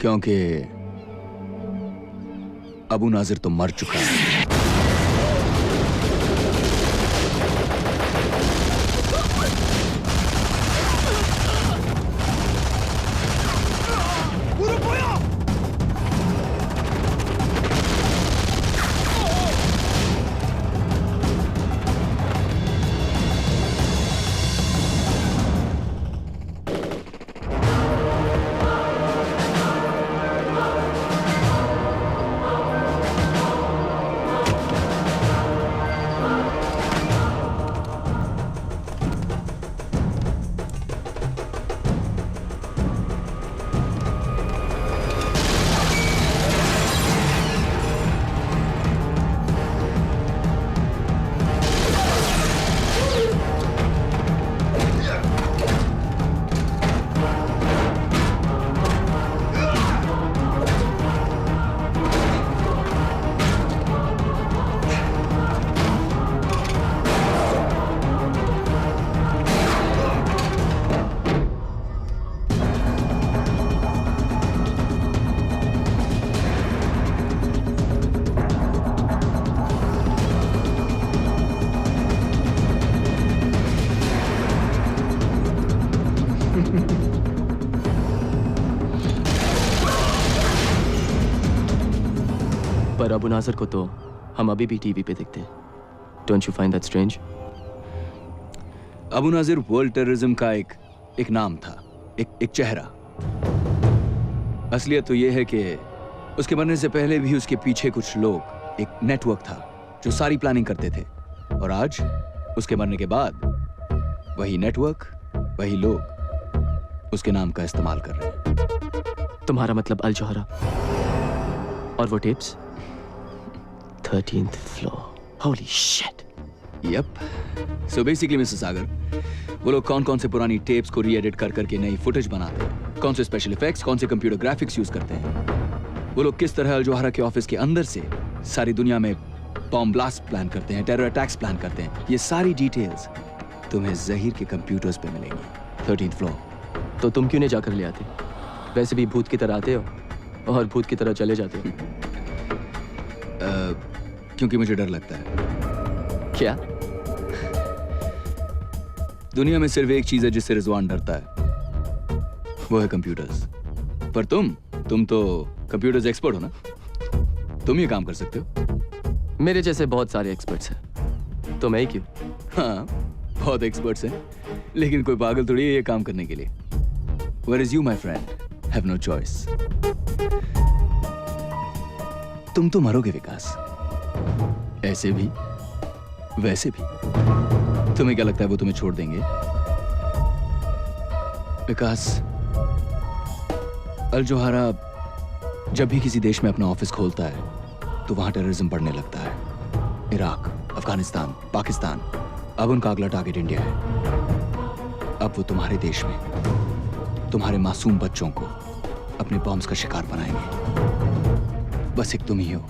क्योंकि अबू नाजिर तो मर चुका है। पर अबू नाजिर को तो हम अभी भी टीवी पे देखते हैं। Don't you find that strange? Abu Nazir world terrorism का एक नाम था, एक चेहरा। असलियत तो यह है कि उसके बनने से पहले भी उसके पीछे कुछ लोग, एक नेटवर्क था जो सारी प्लानिंग करते थे। और आज उसके मरने के बाद वही नेटवर्क, वही लोग उसके नाम का इस्तेमाल कर रहे हैं। तुम्हारा मतलब अल जौहरा और वो tapes? 13th floor. Holy shit. Yep. So basically, Mr. सागर, वो लोग कौन-कौन से पुरानी टेप्स को री-एडिट कर करके नई फुटेज बनाते हैं, कौन से स्पेशल इफेक्ट्स, कौन से कंप्यूटर ग्राफिक्स यूज करते हैं, वो लोग किस तरह अल जौहरा के ऑफिस के अंदर से सारी दुनिया में बॉम्ब ब्लास्ट प्लान करते हैं, टेरर अटैक्स प्लान करते हैं, ये सारी डिटेल्स तुम्हें जहीर के कंप्यूटर्स पे मिलेंगी। 13th floor. तो तुम क्यों नहीं जाकर ले आते? वैसे भी भूत की तरह आते हो और भूत की तरह चले जाते हो। क्योंकि मुझे डर लगता है। क्या? दुनिया में सिर्फ एक चीज है जिससे रिजवान डरता है, वो है कंप्यूटर्स। पर तुम तो कंप्यूटर्स एक्सपर्ट हो ना, तुम ये काम कर सकते हो। मेरे जैसे बहुत सारे एक्सपर्ट्स हैं, तो मैं ही क्यों? हाँ, बहुत एक्सपर्ट्स हैं, लेकिन कोई पागल थोड़ी है ये काम करने के लिए। Whereas you, my friend, have no choice. तुम तो मरोगे विकास, ऐसे भी वैसे भी। तुम्हें क्या लगता है वो तुम्हें छोड़ देंगे? विकास, अल जोहारा जब भी किसी देश में अपना ऑफिस खोलता है तो वहां टेररिज्म बढ़ने लगता है। इराक, अफगानिस्तान, पाकिस्तान, अब उनका अगला टारगेट इंडिया है। अब वो तुम्हारे देश में तुम्हारे मासूम बच्चों को अपने बॉम्ब्स का शिकार बनाएंगे। बस एक तुम ही हो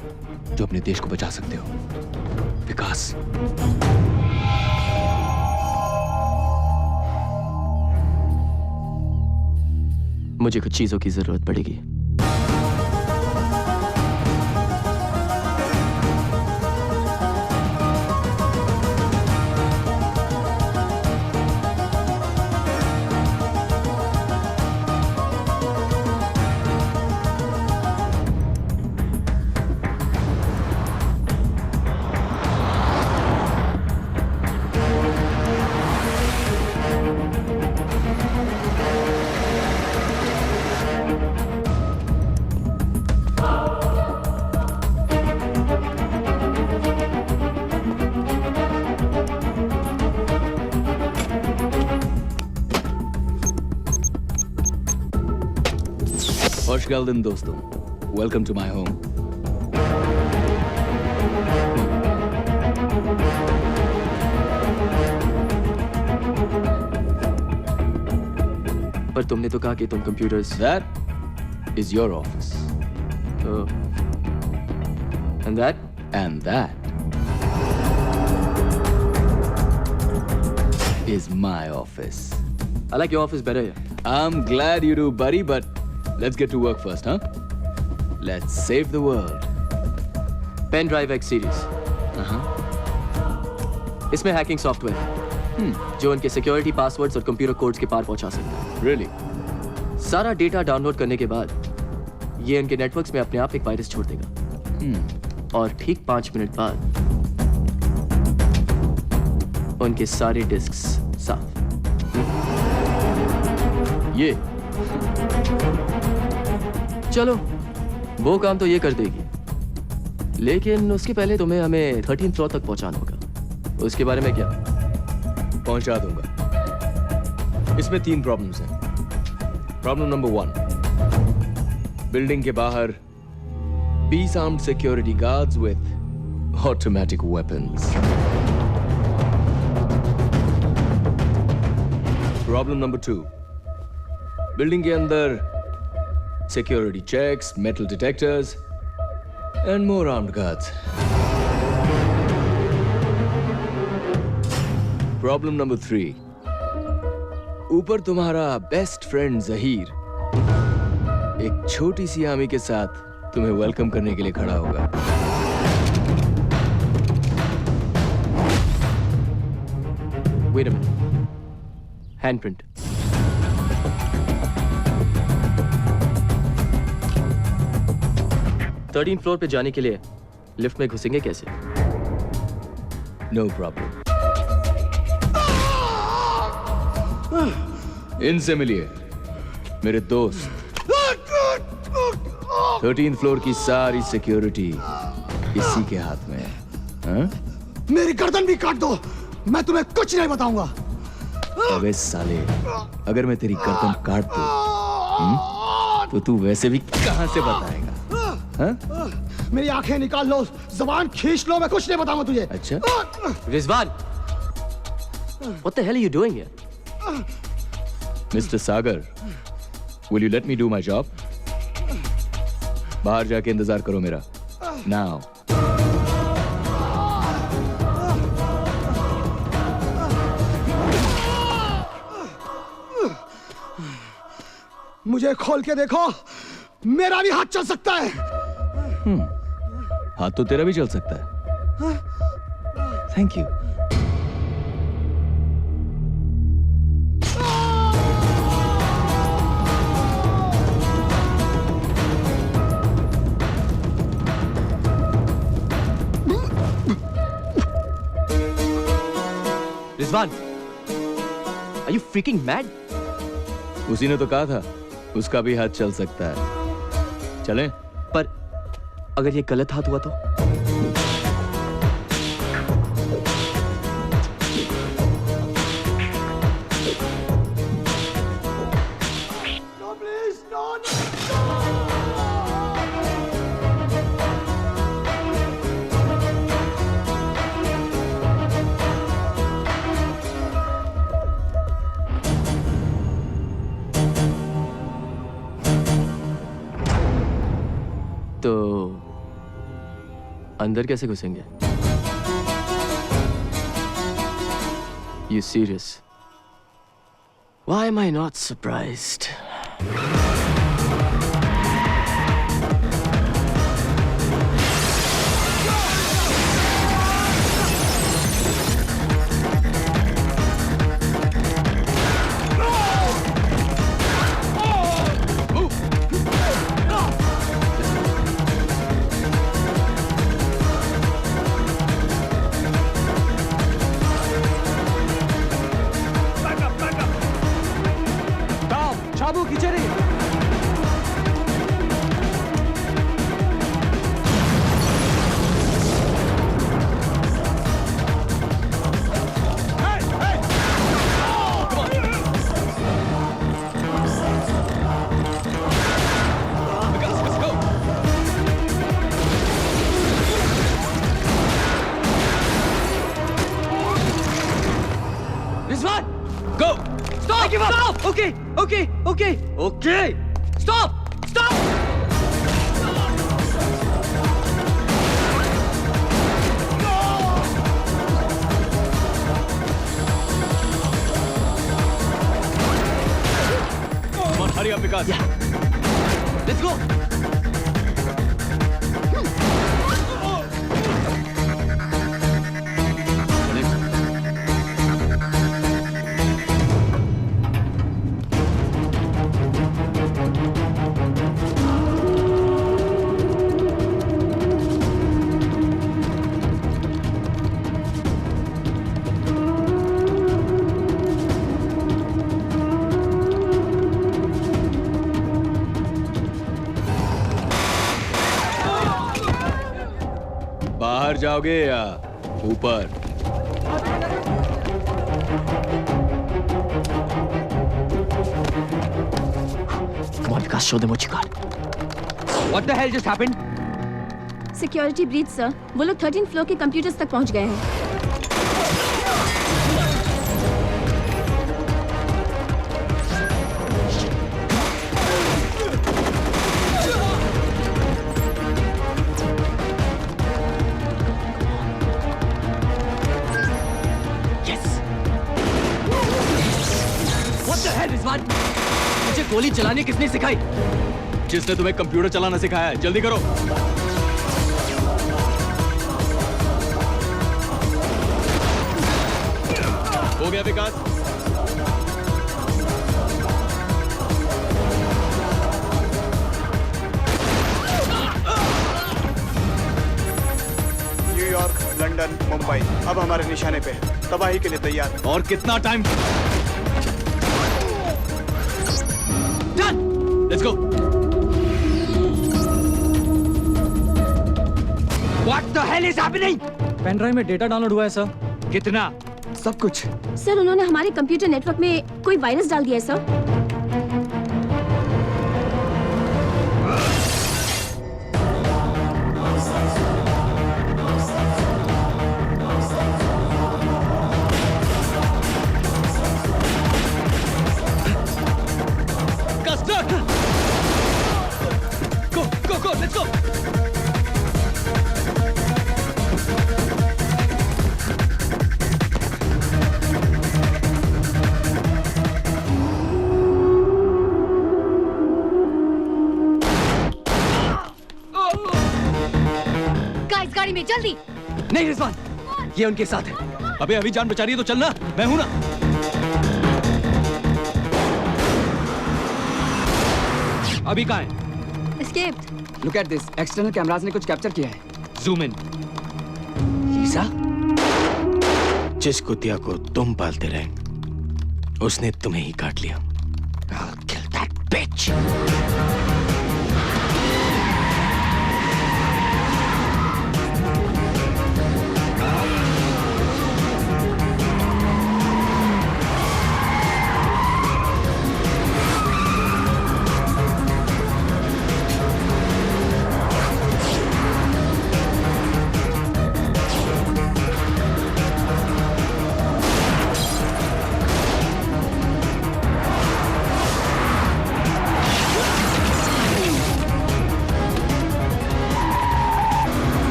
जो अपने देश को बचा सकते हो, विकास। मुझे कुछ चीजों की जरूरत पड़ेगी। Hoş geldin dostum. Welcome to my home. पर तुमने तो कहा कि तुम computers. That is your office. Oh. And that? And that is my office. I like your office better here. I'm glad you do, buddy, but let's get to work first, huh? Let's save the world. Pen Drive X series. इसमें hacking software है जो उनके security passwords और computer codes के पार पहुंचा सकता है। Really? सारा डेटा डाउनलोड करने के बाद ये उनके नेटवर्क्स में अपने आप एक वायरस छोड़ देगा। और ठीक 5 मिनट बाद उनके सारे डिस्क्स साफ। ये चलो, वो काम तो ये कर देगी, लेकिन उसके पहले तुम्हें हमें 13th फ्लोर तक पहुंचाना होगा। उसके बारे में क्या? पहुंचा दूंगा। इसमें 3 प्रॉब्लम्स हैं। प्रॉब्लम नंबर 1, बिल्डिंग के बाहर 20 armed security guards with automatic weapons. Problem number 2, building के अंदर security checks, metal detectors, and more armed guards. Problem number 3. ऊपर तुम्हारा बेस्ट फ्रेंड जहीर एक छोटी सी आर्मी के साथ तुम्हें वेलकम करने के लिए खड़ा होगा। Wait a minute. Handprint. Thirteen floor पे जाने के लिए लिफ्ट में घुसेंगे कैसे? No problem. इनसे मिलिए, मेरे दोस्त। 13th फ्लोर की सारी सिक्योरिटी इसी के हाथ में है। हाँ? मेरी गर्दन भी काट दो, मैं तुम्हें कुछ नहीं बताऊंगा। अबे साले, अगर मैं तेरी गर्दन काट दूं, तो तू वैसे भी कहां से बताएगा? हाँ? मेरी आंखें निकाल लो, जबान खींच लो, मैं कुछ नहीं बताऊंगा तुझे। अच्छा? Rizwan, what the hell are you doing here? Mr. Sagar, will you let me do my job? बाहर जाके इंतजार करो मेरा। Now. मुझे खोल के देखो, मेरा भी हाथ चल सकता है। हाथ तो तेरा भी चल सकता है, Thank you. Rizwan, are you freaking mad? उसी ने तो कहा था उसका भी हाथ चल सकता है। चलें? पर अगर ये गलत हाथ हुआ तो? तो अंदर कैसे घुसेंगे? You serious? Why am I not surprised? शाबू खींचे रही। Rizwan, go! Stop! Stop! Okay, okay, okay, okay! Stop! Stop! Come on, hurry up, Vikas. Yeah. Let's go! बाहर जाओगे या ऊपर? Come on, Vikas, show them what you got. What the hell just happened? Security breach sir, वो लोग 13th floor के computers तक पहुंच गए हैं। मुझे गोली चलाने किसने सिखाई? जिसने तुम्हें कंप्यूटर चलाना सिखाया है। जल्दी करो। हो गया विकास? न्यूयॉर्क, लंदन, मुंबई अब हमारे निशाने पे है। तबाही के लिए तैयार। और कितना time? Let's go. What the hell is happening? Pen drive में डेटा डाउनलोड हुआ है सर। कितना? सब कुछ। सर उन्होंने हमारे कंप्यूटर नेटवर्क में कोई वायरस डाल दिया है sir. Go, let's go! Guys गाड़ी में जल्दी। नहीं रिजवान, ये उनके साथ है। अबे अभी जान बचा रही है तो चलना, मैं हूं ना। अभी कहाँ है? Escaped. Look at this, external cameras ने कुछ कैप्चर किया है। Zoom in. लीसा, जिस कुतिया को तुम पालते रहे उसने तुम्हें ही काट लिया। I'll kill that bitch.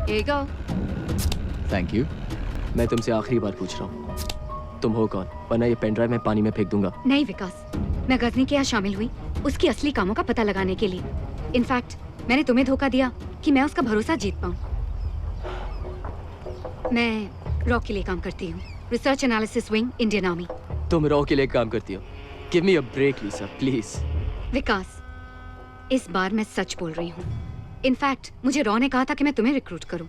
Here you go. Thank you. मैं तुमसे आखिरी बार पूछ रहा हूँ, तुम हो कौन? वरना ये पेन ड्राइव मैं पानी में फेंक दूंगा। नहीं विकास, मैं गजनी के यहाँ शामिल हुई उसकी असली कामों का पता लगाने के लिए। इनफैक्ट मैंने तुम्हें धोखा दिया कि मैं उसका भरोसा जीत पाऊँ। मैं रॉ के लिए काम करती हूँ, research analysis wing, Indian army. तुम रॉ के लिए काम करती हो? Give me a break Lisa, please. Vikas, इस बार मैं सच बोल रही हूँ। इनफैक्ट मुझे रॉ ने कहा था कि मैं तुम्हें रिक्रूट करूं।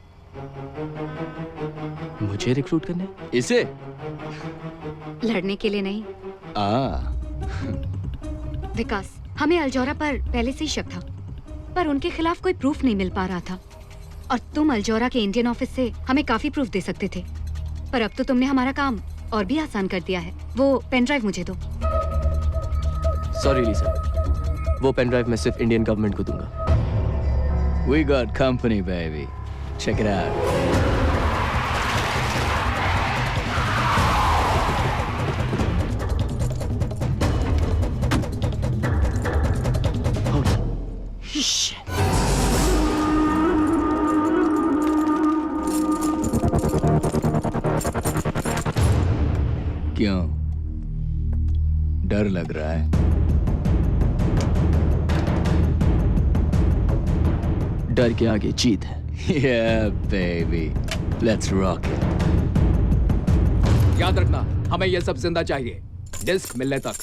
मुझे रिक्रूट करने? इसे? लड़ने के लिए नहीं। विकास, हमें अल्जोरा पर पहले से ही शक था, पर उनके खिलाफ कोई प्रूफ नहीं मिल पा रहा था। और तुम अल्जोरा के इंडियन ऑफिस से हमें काफी प्रूफ दे सकते थे, पर अब तो तुमने हमारा काम और भी आसान कर दिया है। वो पेन ड्राइव मुझे दो। सॉरी लीसा, वो पेन ड्राइव मैं सिर्फ इंडियन गवर्नमेंट को दूंगा। We got company, baby. Check it out. Shit. क्यों? डर लग रहा है? डर के आगे जीत है। Yeah, baby. Let's rock it. याद रखना, हमें ये सब जिंदा चाहिए, डिस्क मिलने तक।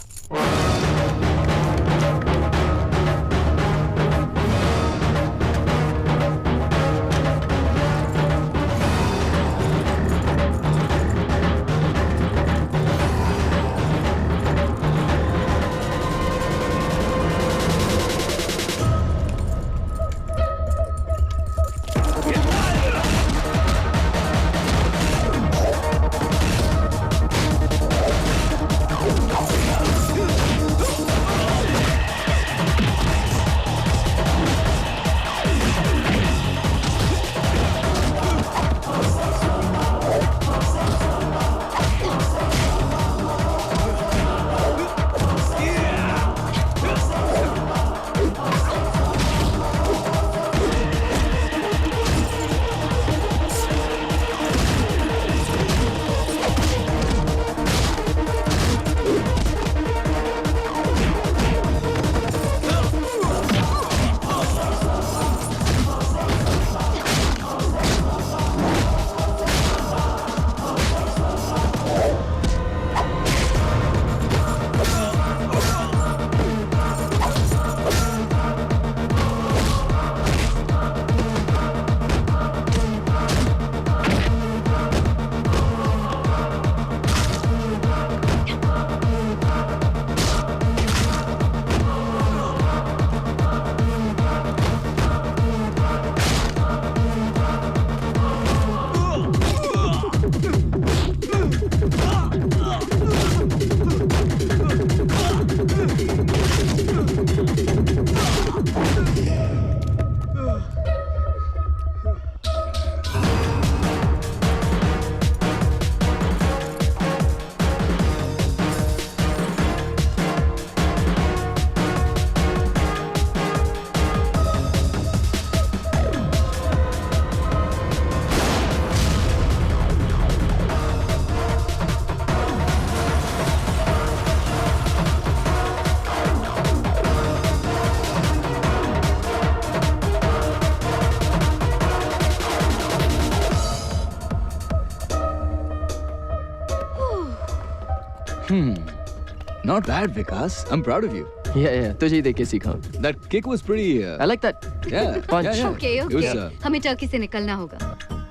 Not bad, Vikas. I'm proud of you. Yeah, तुझे ही देख के सीखा. That kick was pretty. I like that. Yeah. Punch. Yeah, yeah. Okay It was, okay, हमें टर्की से निकलना होगा.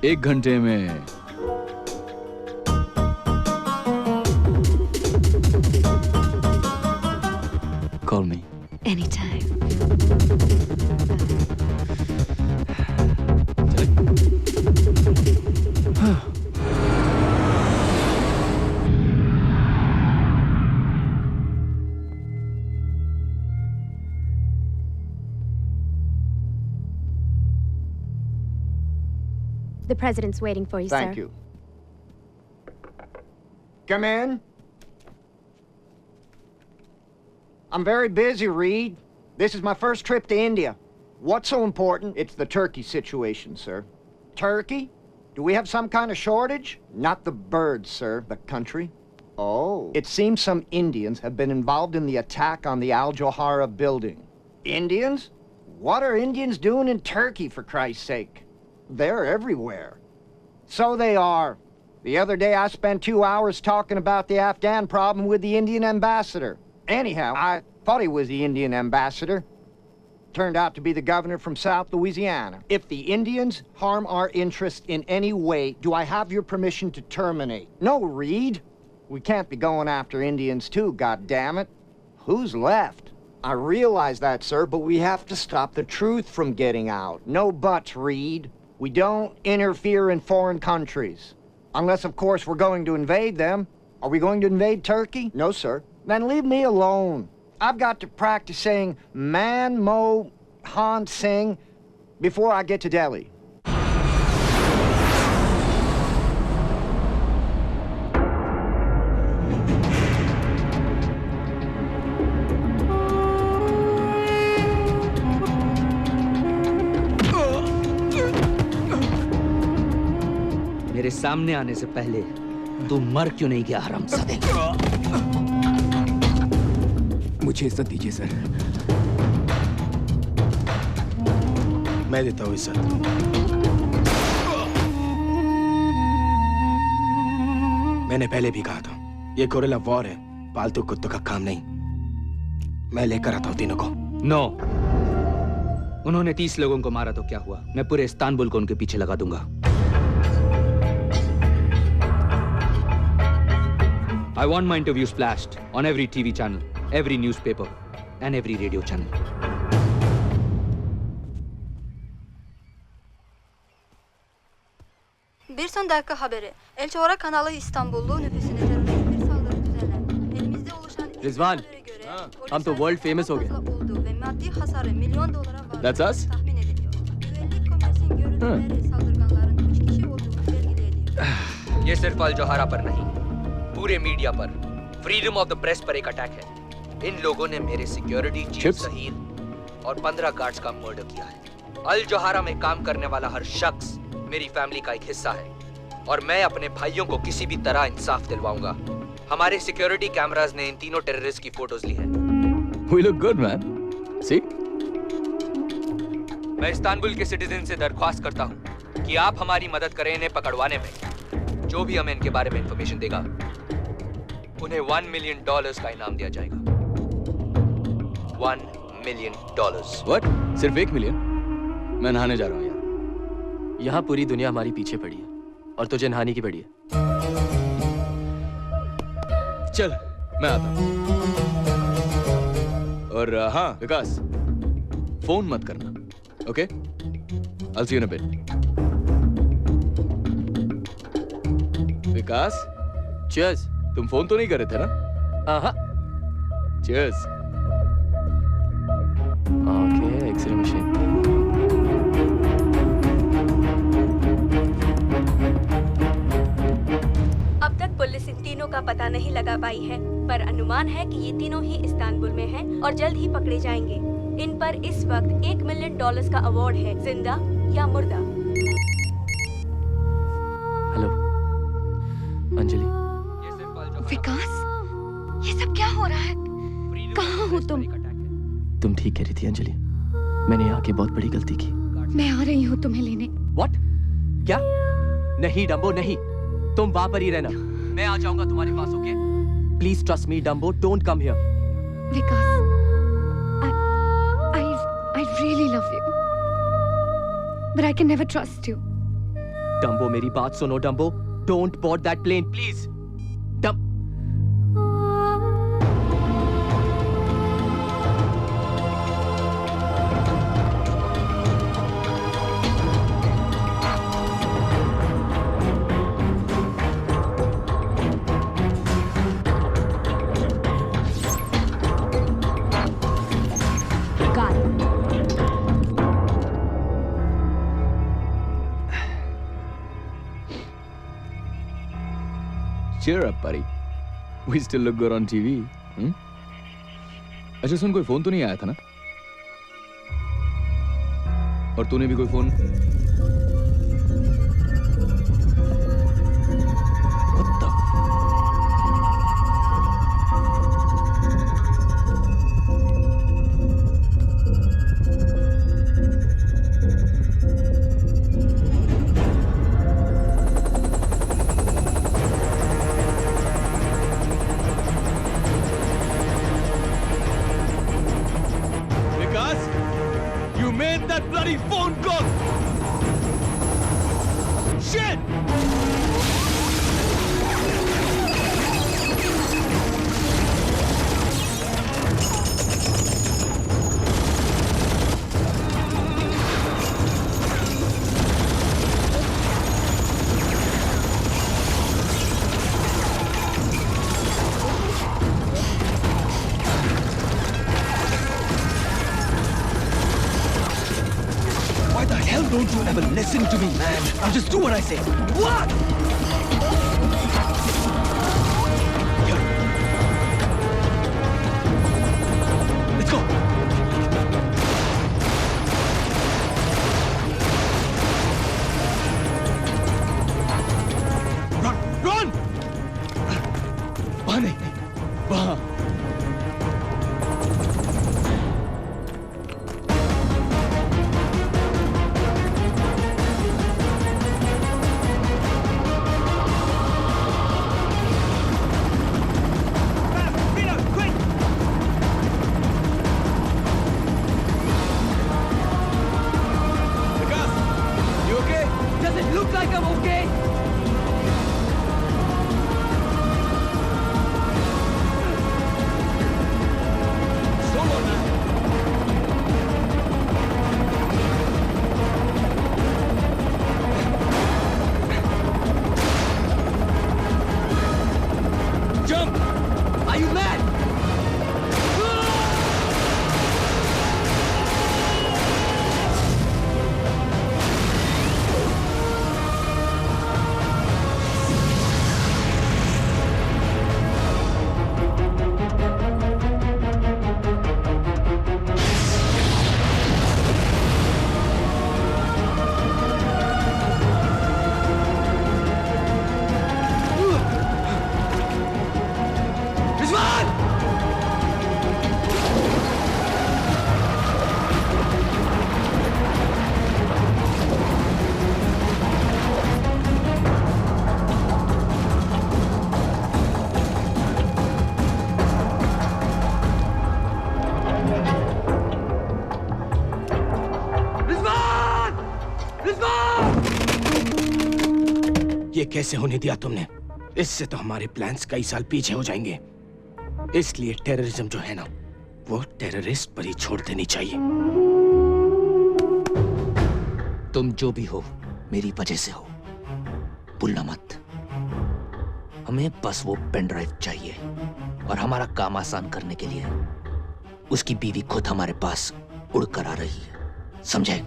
1 घंटे में. Call me. Anytime. The president's waiting for you, sir. Thank you. Come in. I'm very busy, Reed. This is my first trip to India. What's so important? It's the turkey situation, sir. Turkey? Do we have some kind of shortage? Not the birds, sir. The country. Oh. It seems some Indians have been involved in the attack on the Al Johara building. Indians? What are Indians doing in Turkey, for Christ's sake? They're everywhere. So they are. The other day I spent 2 hours talking about the Afghan problem with the Indian ambassador. Anyhow, I thought he was the Indian ambassador. Turned out to be the governor from South Louisiana. If the Indians harm our interest in any way, do I have your permission to terminate? No, Reed. We can't be going after Indians too, goddammit. Who's left? I realize that, sir, but we have to stop the truth from getting out. No buts, Reed. We don't interfere in foreign countries. Unless, of course, we're going to invade them. Are we going to invade Turkey? No, sir. Then leave me alone. I've got to practice saying Man Mo Han Singh before I get to Delhi. मेरे सामने आने से पहले तू मर क्यों नहीं गया हरामजादे? मुझे इज्जत दीजिए सर. मैं देता हूँ इज्जत. मैंने पहले भी कहा था, ये गोरिल्ला वॉर है, पालतू कुत्तों का काम नहीं. मैं लेकर आता हूँ तीनों को. नो. उन्होंने 30 लोगों को मारा तो क्या हुआ? मैं पूरे इस्तांबुल को उनके पीछे लगा दूंगा. I want my interviews flashed on every TV channel, every newspaper, and every radio channel. Bir son dakika haberi. El Çoğra kanalı İstanbullu nüfusuna terörist bir saldırı düzenlendi. Elimizde oluşan Rizwan, हम तो world famous हो गए. olduğu ve maddi hasarı milyon dolara var. That's us? Tahmin ediliyor. Güvenlik komisyon görüntüleri saldırganların 3 kişi olduğunu belgeliyor. ये सिर्फ अल जोहारा पर नहीं, पूरे media पर, फ्रीडम ऑफ द प्रेस पर एक अटैक है. इन लोगों ने मेरे सिक्योरिटी चीफ सहीर और 15 गार्ड्स का मर्डर किया है. अल जोहारा में काम करने वाला हर शख्स मेरी फैमिली का एक हिस्सा है और मैं अपने भाइयों को किसी भी तरह इंसाफ दिलवाऊंगा. हमारे सिक्योरिटी कैमरास ने इन तीनों टेररिस्ट की फोटोज ली हैं. We look good, man. See? मैं इस्तांबुल के सिटीजन से दरख्वास्त करता हूँ कि आप हमारी मदद करें इन्हें पकड़वाने में. जो भी हमें इनके बारे में इंफॉर्मेशन देगा, उन्हें $1 मिलियन का इनाम दिया जाएगा. $1 मिलियन. What? सिर्फ 1 मिलियन? मैं नहाने जा रहा हूँ यार. यहाँ पूरी दुनिया हमारी पीछे पड़ी है और तुझे नहाने की पड़ी है. चल, मैं आता हूँ. और हाँ, विकास, फोन मत करना, okay? I'll see you in a bit. Vikas, cheers. तुम फोन तो नहीं कर रहे थे ना? हाँ. Cheers. Okay, X-ray machine. अब तक पुलिस इन तीनों का पता नहीं लगा पाई है, पर अनुमान है कि ये तीनों ही इस्तांबुल में हैं और जल्द ही पकड़े जाएंगे. इन पर इस वक्त $1 मिलियन का अवार्ड है, जिंदा या मुर्दा. हेलो, अंजलि. विकास, ये सब क्या हो रहा है? कहाँ हो तुम? तुम ठीक कह रही थी अंजलि. मैंने यहाँ की बहुत बड़ी गलती की. मैं आ रही हूँ तुम्हें लेने. What? क्या? नहीं डम्बो नहीं. तुम वहाँ पर ही रहना. मैं आ जाऊंगा तुम्हारे पास, okay? Please trust me, Dumbo. Don't come here. Vikas, I really love you. But I can never trust you. Dumbo, मेरी बात सुनो, Dumbo. Don't board that plane, please. Got it. Cheer up, buddy. We still look good on TV. अच्छा सुन, कोई phone तो नहीं आया था ना? और तूने भी कोई phone? Don't you ever listen to me, man. Now just do what I say. What? Let's go. Run! Run! वहाँ नहीं, वहाँ. ये कैसे होने दिया तुमने? इससे तो हमारे प्लान्स कई साल पीछे हो जाएंगे। इसलिए टेररिज्म जो है ना, वो टेररिस्ट पर ही छोड़ देनी चाहिए। तुम जो भी हो, मेरी वजह से हो। भूलना मत। हमें बस वो पेन ड्राइव चाहिए और हमारा काम आसान करने के लिए उसकी बीवी खुद हमारे पास उड़कर आ रही है। समझे?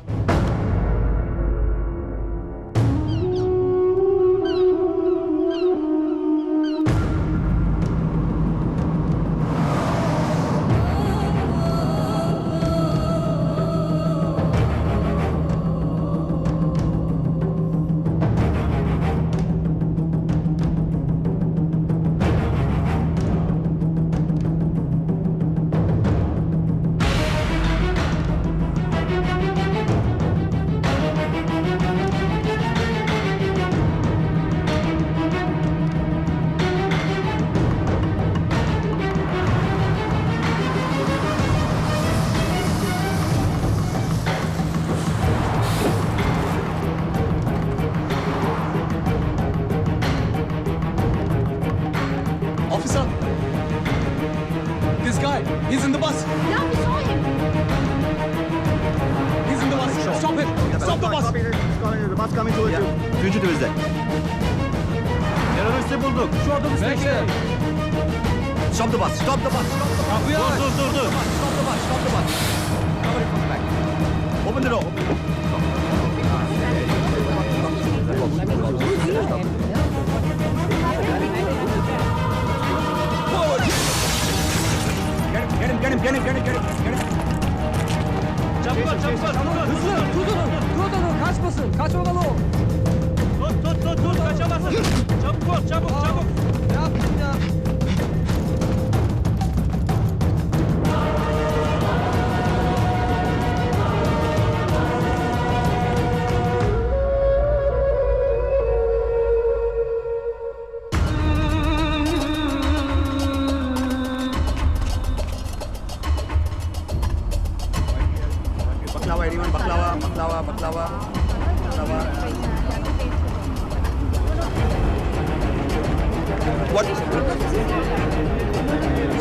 Officer! This guy, he's in the bus! Yeah, we saw him. He's in the bus! Stop him! Stop the bus! The bus coming towards you. Fugitive is there. Teröristi bulduk. Şu otobüs bekle. Stop the bus. Stop the bus. Kapıyı aç. Dur. Stop the bus. Stop the bus. Cover it from the back. Open the door. Get him. Çabuk. Hızlı. Dur. Kaçmasın. Kaçmamalı o. Tut. Kaçamazsın. Çabuk. Ne yaptın ya? Baklava. What?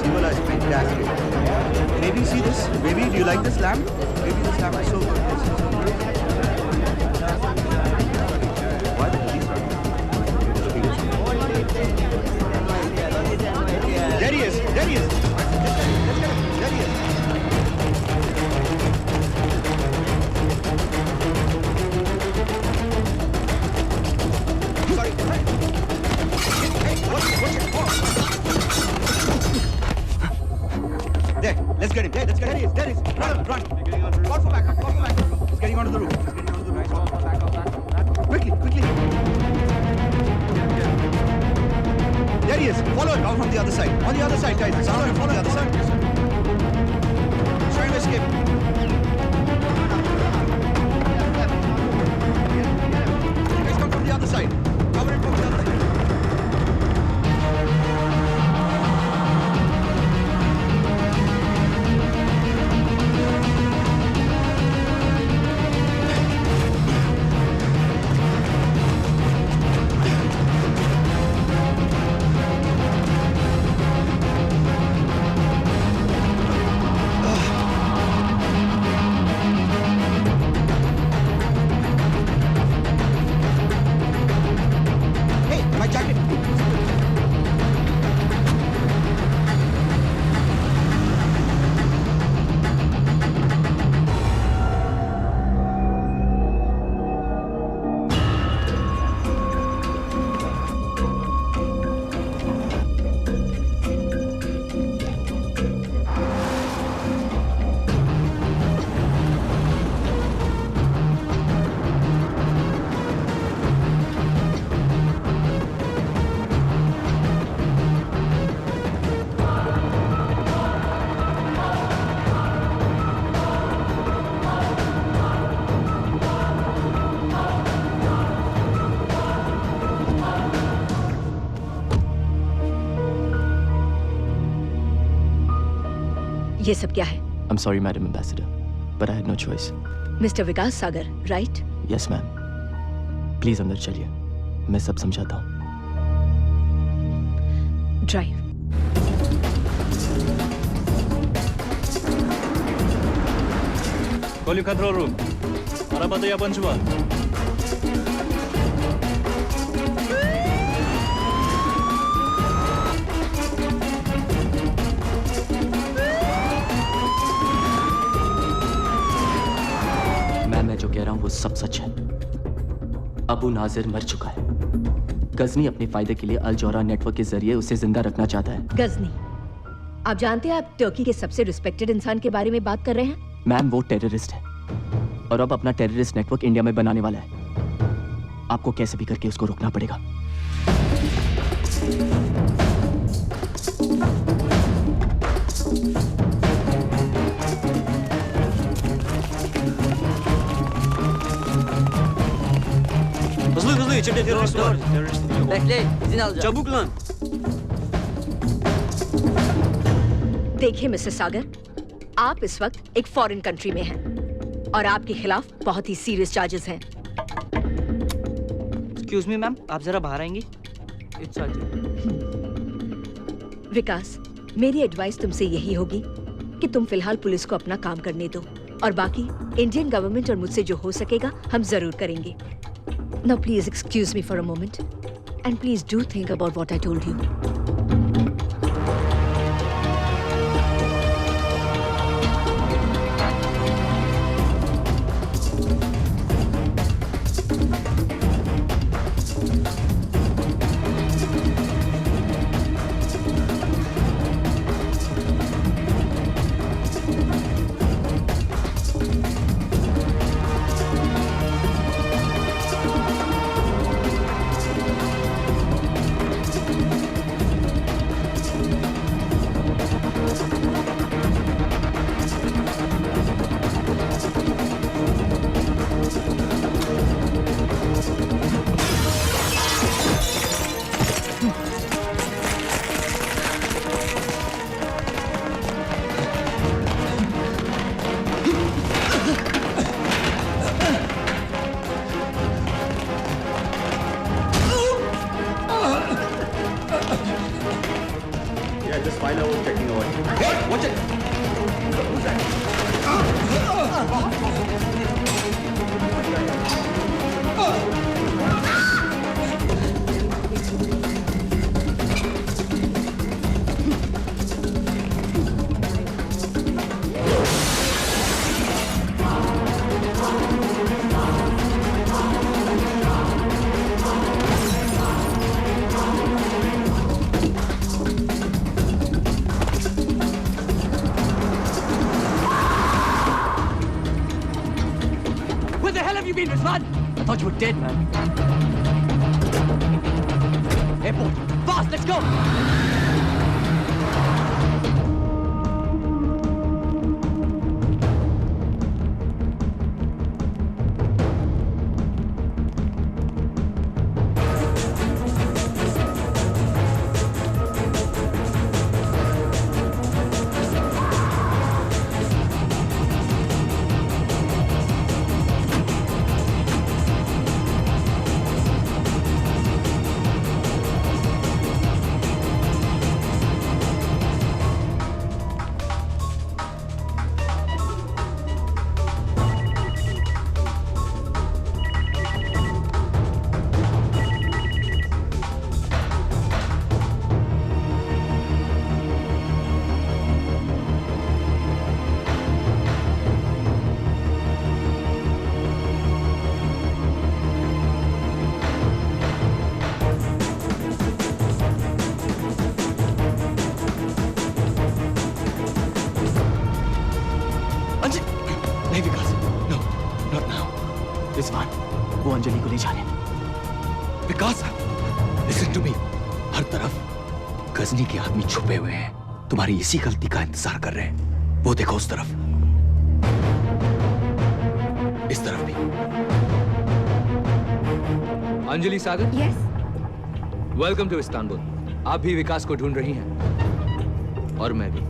Simula is fantastic. Baby, see this? Baby, do you like this lamb? Baby, this lamb is so good. What? There he is. Let's get him. There he is. There, let's get him. There he is. Run. Call for backup. He's getting onto the roof. Quickly. There he is. Follow him down from the other side. On the other side, guys. Follow him from the other side. Trying to escape. You guys come from the other side. Cover him from the other side. ये सब क्या है? I'm sorry, Madam Ambassador, but I had no choice. Mister Vikas Sagar, right? Yes, ma'am. Please अंदर चलिए, मैं सब समझाता हूँ. Drive. Call your control room. 알아봐도 번주와. मैं जो कह रहा हूँ वो सब सच है. अबू नाजिर मर चुका है. गजनी अपने फायदे के लिए अल जौरा नेटवर्क के जरिए उसे जिंदा रखना चाहता है. गजनी, आप जानते हैं आप टर्की के सबसे रिस्पेक्टेड इंसान के बारे में बात कर रहे हैं? मैम, वो टेररिस्ट है और अब अपना टेररिस्ट नेटवर्क इंडिया में बनाने वाला है. आपको कैसे भी करके उसको रोकना पड़ेगा. Hızlı içeride terörist var. Bekle, izin alacağım. Çabuk lan. देखिए मिस्टर सागर, आप इस वक्त एक फॉरेन कंट्री में हैं और आपके खिलाफ बहुत ही सीरियस चार्जेस हैं. एक्सक्यूज मी मैम, आप जरा बाहर आएंगी. इट्स विकास, मेरी एडवाइस तुमसे यही होगी कि तुम फिलहाल पुलिस को अपना काम करने दो और बाकी इंडियन गवर्नमेंट और मुझसे जो हो सकेगा हम जरूर करेंगे। Now please excuse me for a moment and please do think about what I told you. I thought you were dead, man. Airport! Fast, let's go! Anjali को ले जाने। विकास, लिसन टू मी। हर तरफ गजनी के आदमी छुपे हुए हैं, तुम्हारी इसी गलती का इंतजार कर रहे हैं। वो देखो उस तरफ, इस तरफ भी। Anjali Sagar? Yes. Welcome to Istanbul. आप भी विकास को ढूंढ रही हैं और मैं भी।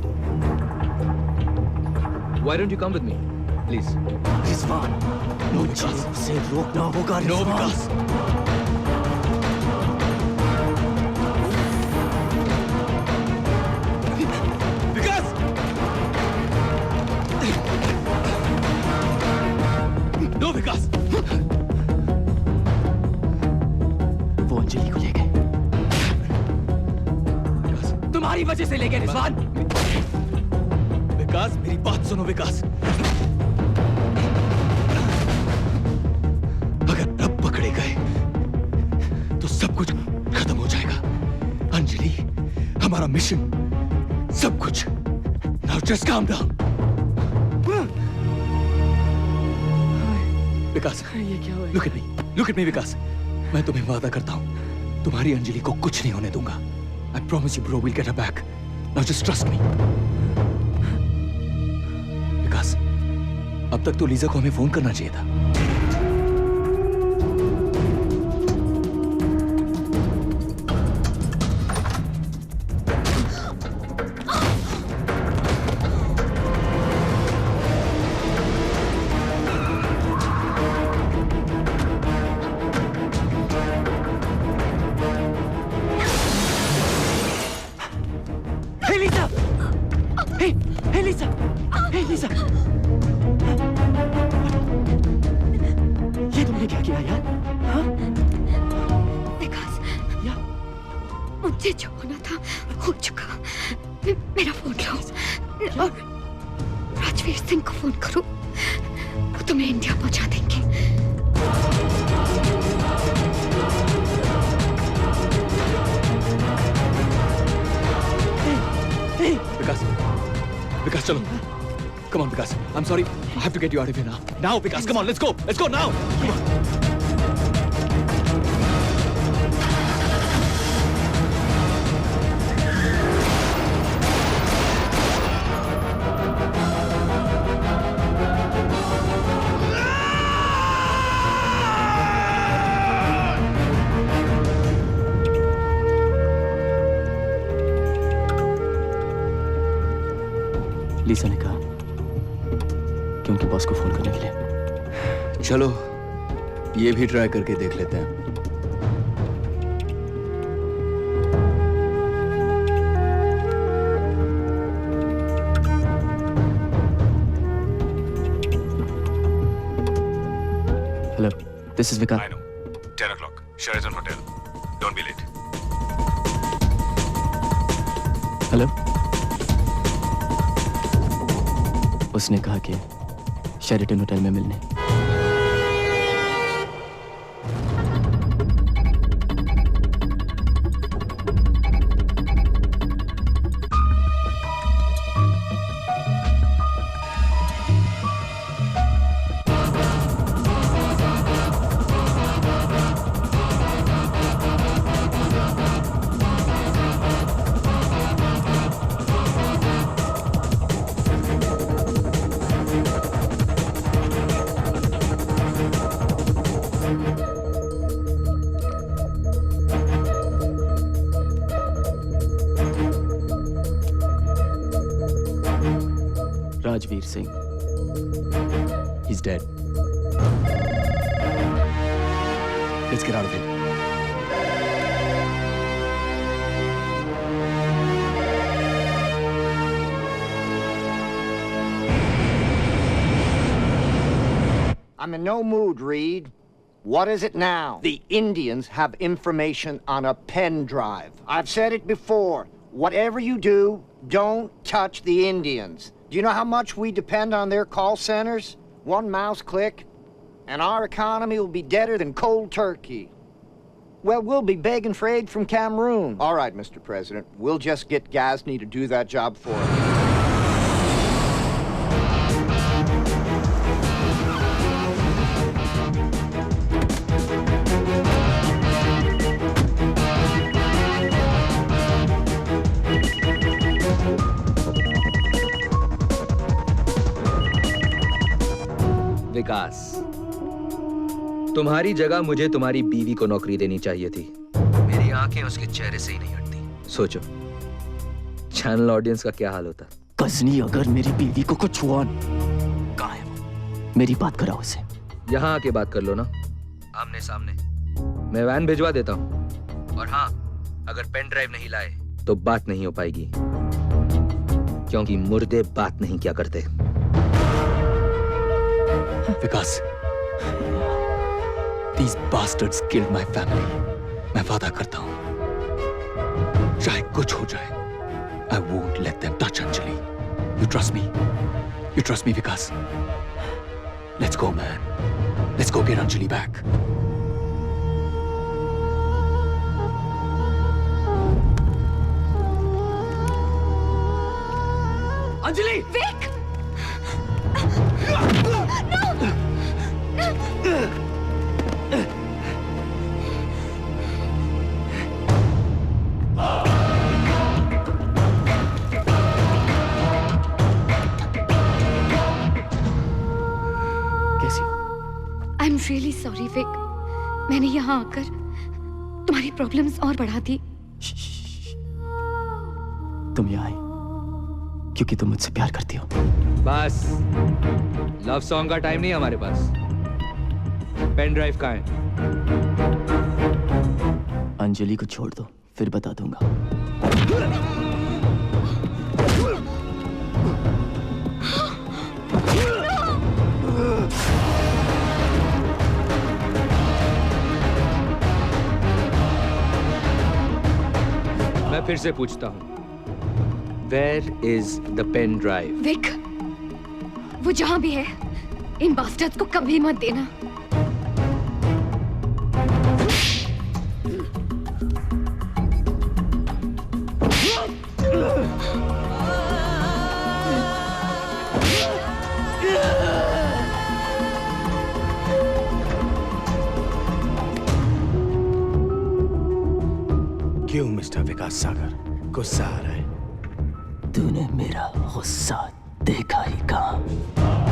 Why don't you come with me, please? Rizwan, no Vikas, उसे रोकना होगा। नो विकास। विकास! नो विकास! वो अंजलि को ले गए। तुम्हारी वजह से ले गए रिजवान। विकास, मेरी बात सुनो विकास। अगर अब पकड़े गए तो सब कुछ खत्म हो जाएगा। अंजलि, हमारा मिशन, सब कुछ। Now just calm down. विकास, ये क्या हुआ? Look at me विकास। मैं तुम्हें वादा करता हूँ, तुम्हारी अंजलि को कुछ नहीं होने दूंगा। I promise you bro, we'll get her back. Now just trust me. विकास, अब तक तो लीजा को हमें फोन करना चाहिए था। मुझे जो होना था हो चुका। मेरा फोन लो और राजवीर सिंह को फोन करो, वो तुम्हें इंडिया पहुंचा देंगे। विकास चलो। Come on, Vikas. I'm sorry. I have to get you out of here now. Now, Vikas, come on, let's go. Let's go now. Come on. लीसा ने कहा कि उनके बॉस को फोन करने के लिए। चलो ये भी ट्राई करके देख लेते हैं। Hello, this is Vikas. I know. 10 o'clock. Sheraton Hotel. Don't be late. Hello. उसने कहा कि शेरिटन होटल में मिलने। Rajveer Singh. He's dead. Let's get out of here. I'm in no mood, Reed. What is it now? The Indians have information on a pen drive. I've said it before. Whatever you do, don't touch the Indians. Do you know how much we depend on their call centers? One mouse click, and our economy will be deader than cold turkey. Well, we'll be begging for aid from Cameroon. All right, Mr. President, we'll just get Ghazni to do that job for us. विकास, तुम्हारी जगह मुझे तुम्हारी बीवी को नौकरी देनी चाहिए थी। मेरी आंखें उसके चेहरे से ही नहीं हटती। सोचो चैनल ऑडियंस का क्या हाल होता। गजनी अगर मेरी बीवी को कुछ हुआ, कहाँ है वो? मेरी बात कराओ उसे। यहाँ आके बात कर लो ना, आमने सामने। मैं वैन भिजवा देता हूँ। और हाँ, अगर पेन ड्राइव नहीं लाए तो बात नहीं हो पाएगी, क्योंकि मुर्दे बात नहीं क्या करते। विकास, these bastards killed my family. मैं वादा करता हूँ, चाहे कुछ हो जाए, I won't let them touch Anjali. You trust me? You trust me, Vikas? Let's go, man. Let's go get Anjali back. Anjali! Vic! I'm really sorry, Vic. मैंने यहाँ आकर तुम्हारी प्रॉब्लम्स और बढ़ा दी। तुम यहाँ आई क्योंकि तुम मुझसे प्यार करती हो। बस, लव सॉन्ग का टाइम नहीं हमारे पास। पेन ड्राइव कहाँ है? अंजलि को छोड़ दो, फिर बता दूंगा। फिर से पूछता हूँ, Where is the pen drive? Vik, वो जहां भी है, इन बास्टर्ड्स को कभी मत देना। क्यों मिस्टर विकास सागर गुस्सा आ रहा है? तूने मेरा गुस्सा देखा ही कहाँ?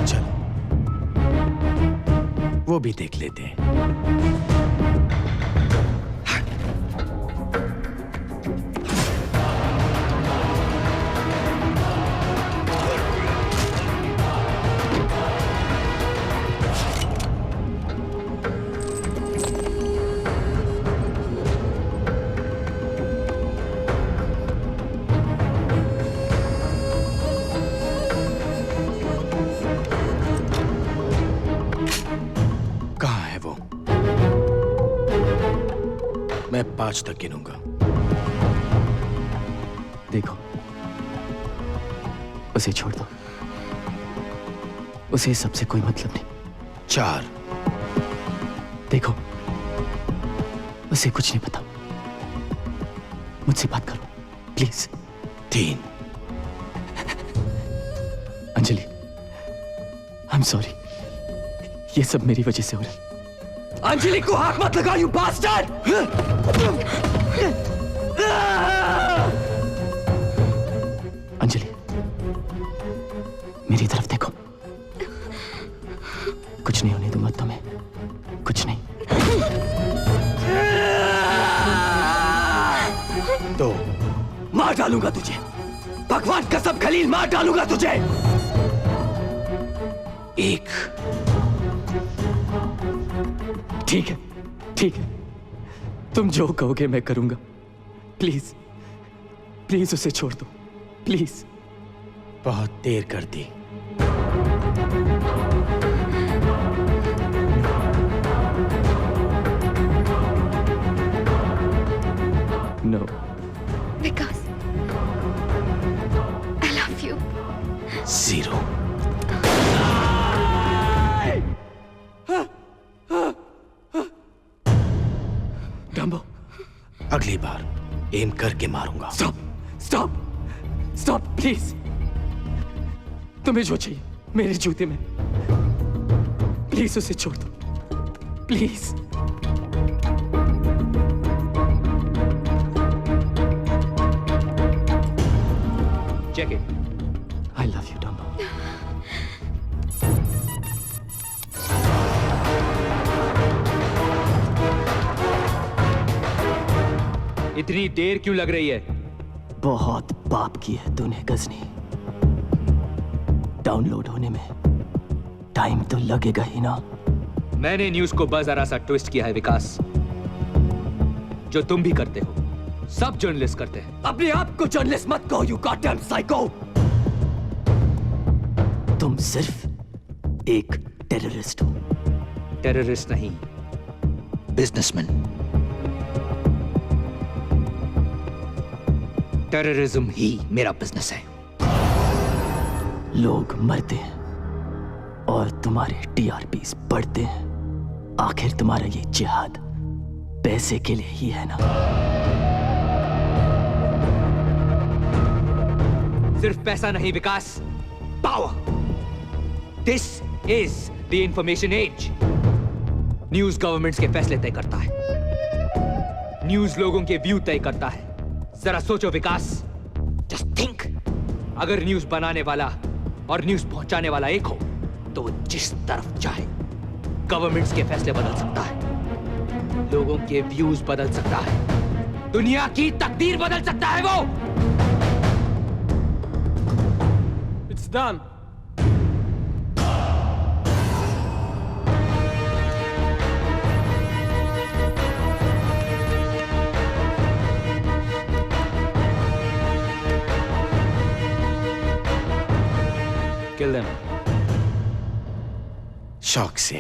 चलो वो भी देख लेते हैं। मैं 5 तक गिनूंगा। देखो, उसे छोड़ दो। उसे सबसे कोई मतलब नहीं। 4। देखो, उसे कुछ नहीं पता। मुझसे बात करो, please. 3। Anjali, I am sorry. ये सब मेरी वजह से हो रहा है। अंजलि को हाथ मत लगाओ, यू बास्टर्ड! अंजलि, मेरी तरफ देखो। कुछ नहीं होने दूंगा तुम्हें, कुछ नहीं। 2। मार डालूंगा तुझे, भगवान कसम खलील, मार डालूंगा तुझे। 1। ठीक है, ठीक है। तुम जो कहोगे मैं करूंगा। प्लीज, प्लीज उसे छोड़ दो, प्लीज। बहुत देर कर दी। No. Vikas, I love you. 0। Dumbo, अगली बार एम करके मारूंगा। Stop, stop, stop, please. तुम्हें जो चाहिए मेरे जूते में, प्लीज उसे छोड़ दो, please. Check it. I love you Dumbo. इतनी देर क्यों लग रही है? बहुत पाप की है तूने गजनी। डाउनलोड होने में टाइम तो लगेगा ही ना। मैंने न्यूज को बस जरा सा ट्विस्ट किया है विकास, जो तुम भी करते हो, सब जर्नलिस्ट करते हैं। अपने आप को जर्नलिस्ट मत कहो, यू गॉडडैम साइको। तुम सिर्फ एक टेररिस्ट हो। टेररिस्ट नहीं, बिजनेसमैन। टेररिज्म ही मेरा बिजनेस है। लोग मरते हैं और तुम्हारे टीआरपीस बढ़ते हैं। आखिर तुम्हारा ये जिहाद पैसे के लिए ही है ना? सिर्फ पैसा नहीं Vikas, power. This is the information age. News governments के फैसले तय करता है, न्यूज लोगों के व्यू तय करता है। जरा सोचो विकास, जस्ट थिंक, अगर न्यूज बनाने वाला और न्यूज पहुंचाने वाला एक हो तो जिस तरफ चाहे गवर्नमेंट्स के फैसले बदल सकता है, लोगों के व्यूज बदल सकता है, दुनिया की तकदीर बदल सकता है वो। It's done. Kill them. शौक से।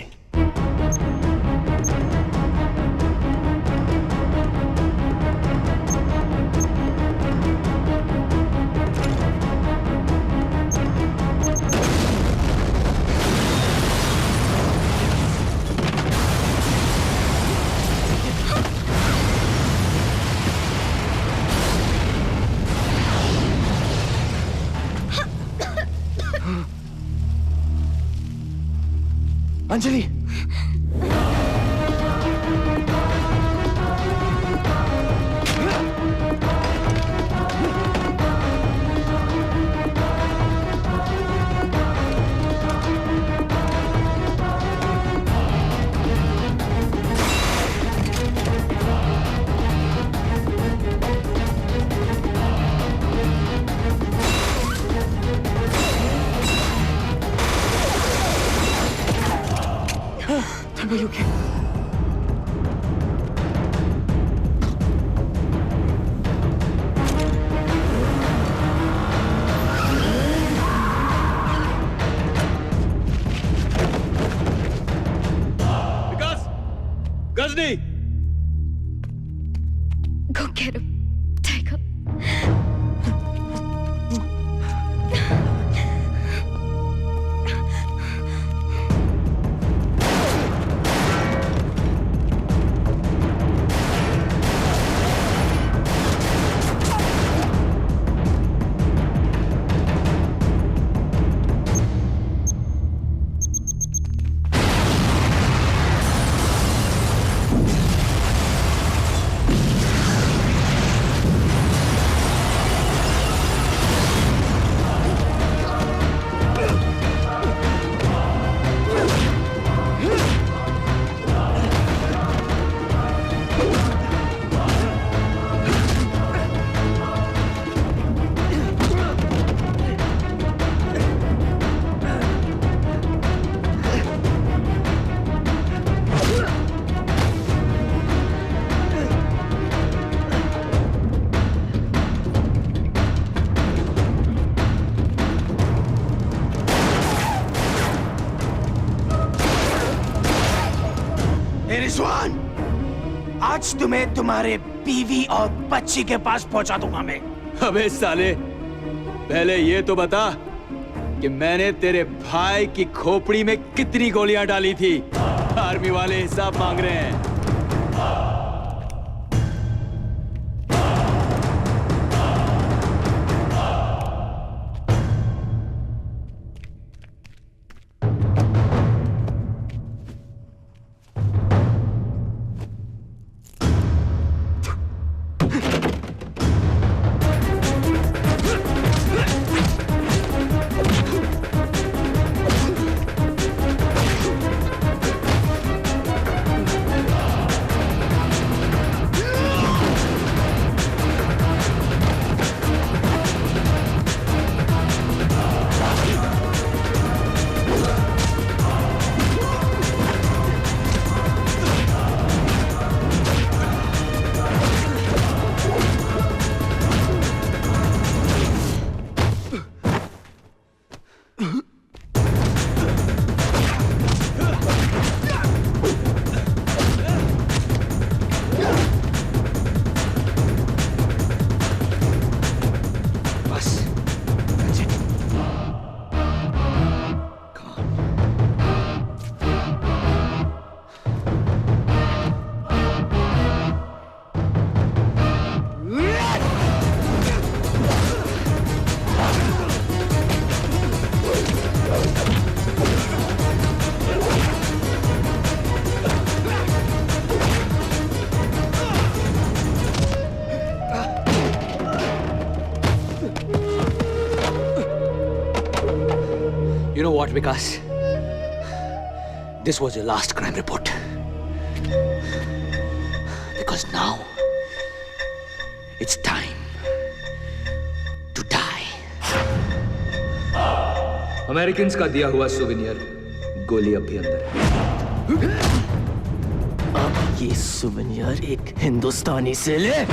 Anjali Are you okay? Vikas, Ghazni, Go get him, Tiger. Rizwan, आज तुम्हें तुम्हारे बीवी और बच्ची के पास पहुंचा दूंगा मैं। अबे साले, पहले ये तो बता कि मैंने तेरे भाई की खोपड़ी में कितनी गोलियां डाली थी। आर्मी वाले हिसाब मांग रहे हैं। You know what, Vikas? This was your last crime report. Because now it's time to die. Americans का दिया हुआ सुवेनियर गोली अब भी अंदर है। अब ये सुवेनियर एक हिंदुस्तानी से ले।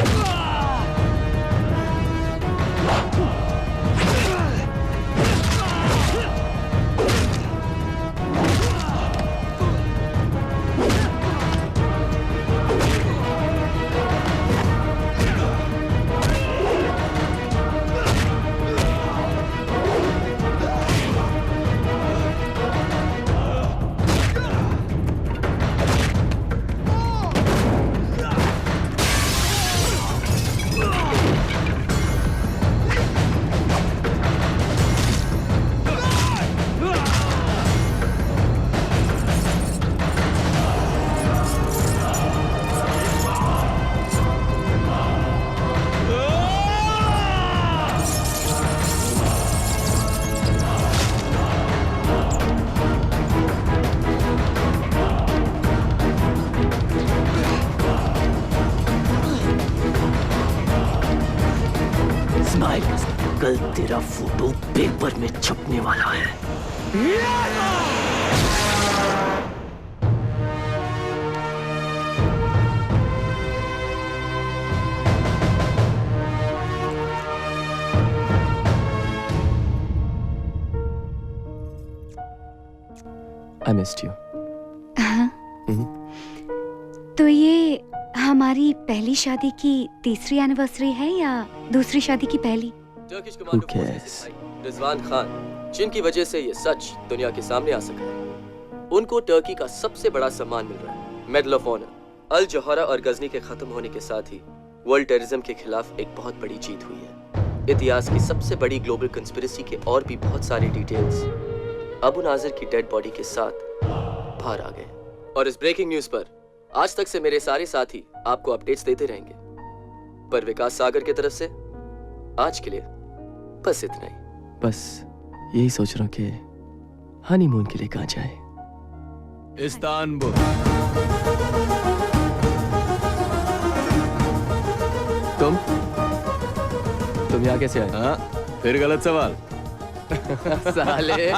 कल तेरा फोटो पेपर में छपने वाला है। I missed you. हाँ। तो ये हमारी पहली शादी की तीसरी एनिवर्सरी है या दूसरी शादी की पहली? Who cares? रिजवान खान, जिनकी वजह से ये सच दुनिया के सामने आ सका है, उनको टर्की का सबसे बड़ा सम्मान मिल रहा है, मेडल ऑफ ऑनर। अल जौहरा और गजनी के खत्म होने के साथ ही वर्ल्ड टेररिज्म के खिलाफ एक बहुत बड़ी जीत हुई है। इतिहास की सबसे बड़ी ग्लोबल कंस्पिरेसी के और भी बहुत सारे डिटेल्स अबू नाजिर की डेड बॉडी के साथ बाहर आ गए। और इस ब्रेकिंग न्यूज पर आज तक से मेरे सारे साथी आपको अपडेट्स देते रहेंगे, पर विकास सागर की तरफ से आज के लिए बस इतना ही। बस यही सोच रहा हूँ कि हनीमून के लिए कहाँ जाए। इस्तांबुल। तुम यहाँ कैसे आए? हाँ, फिर गलत सवाल। साले।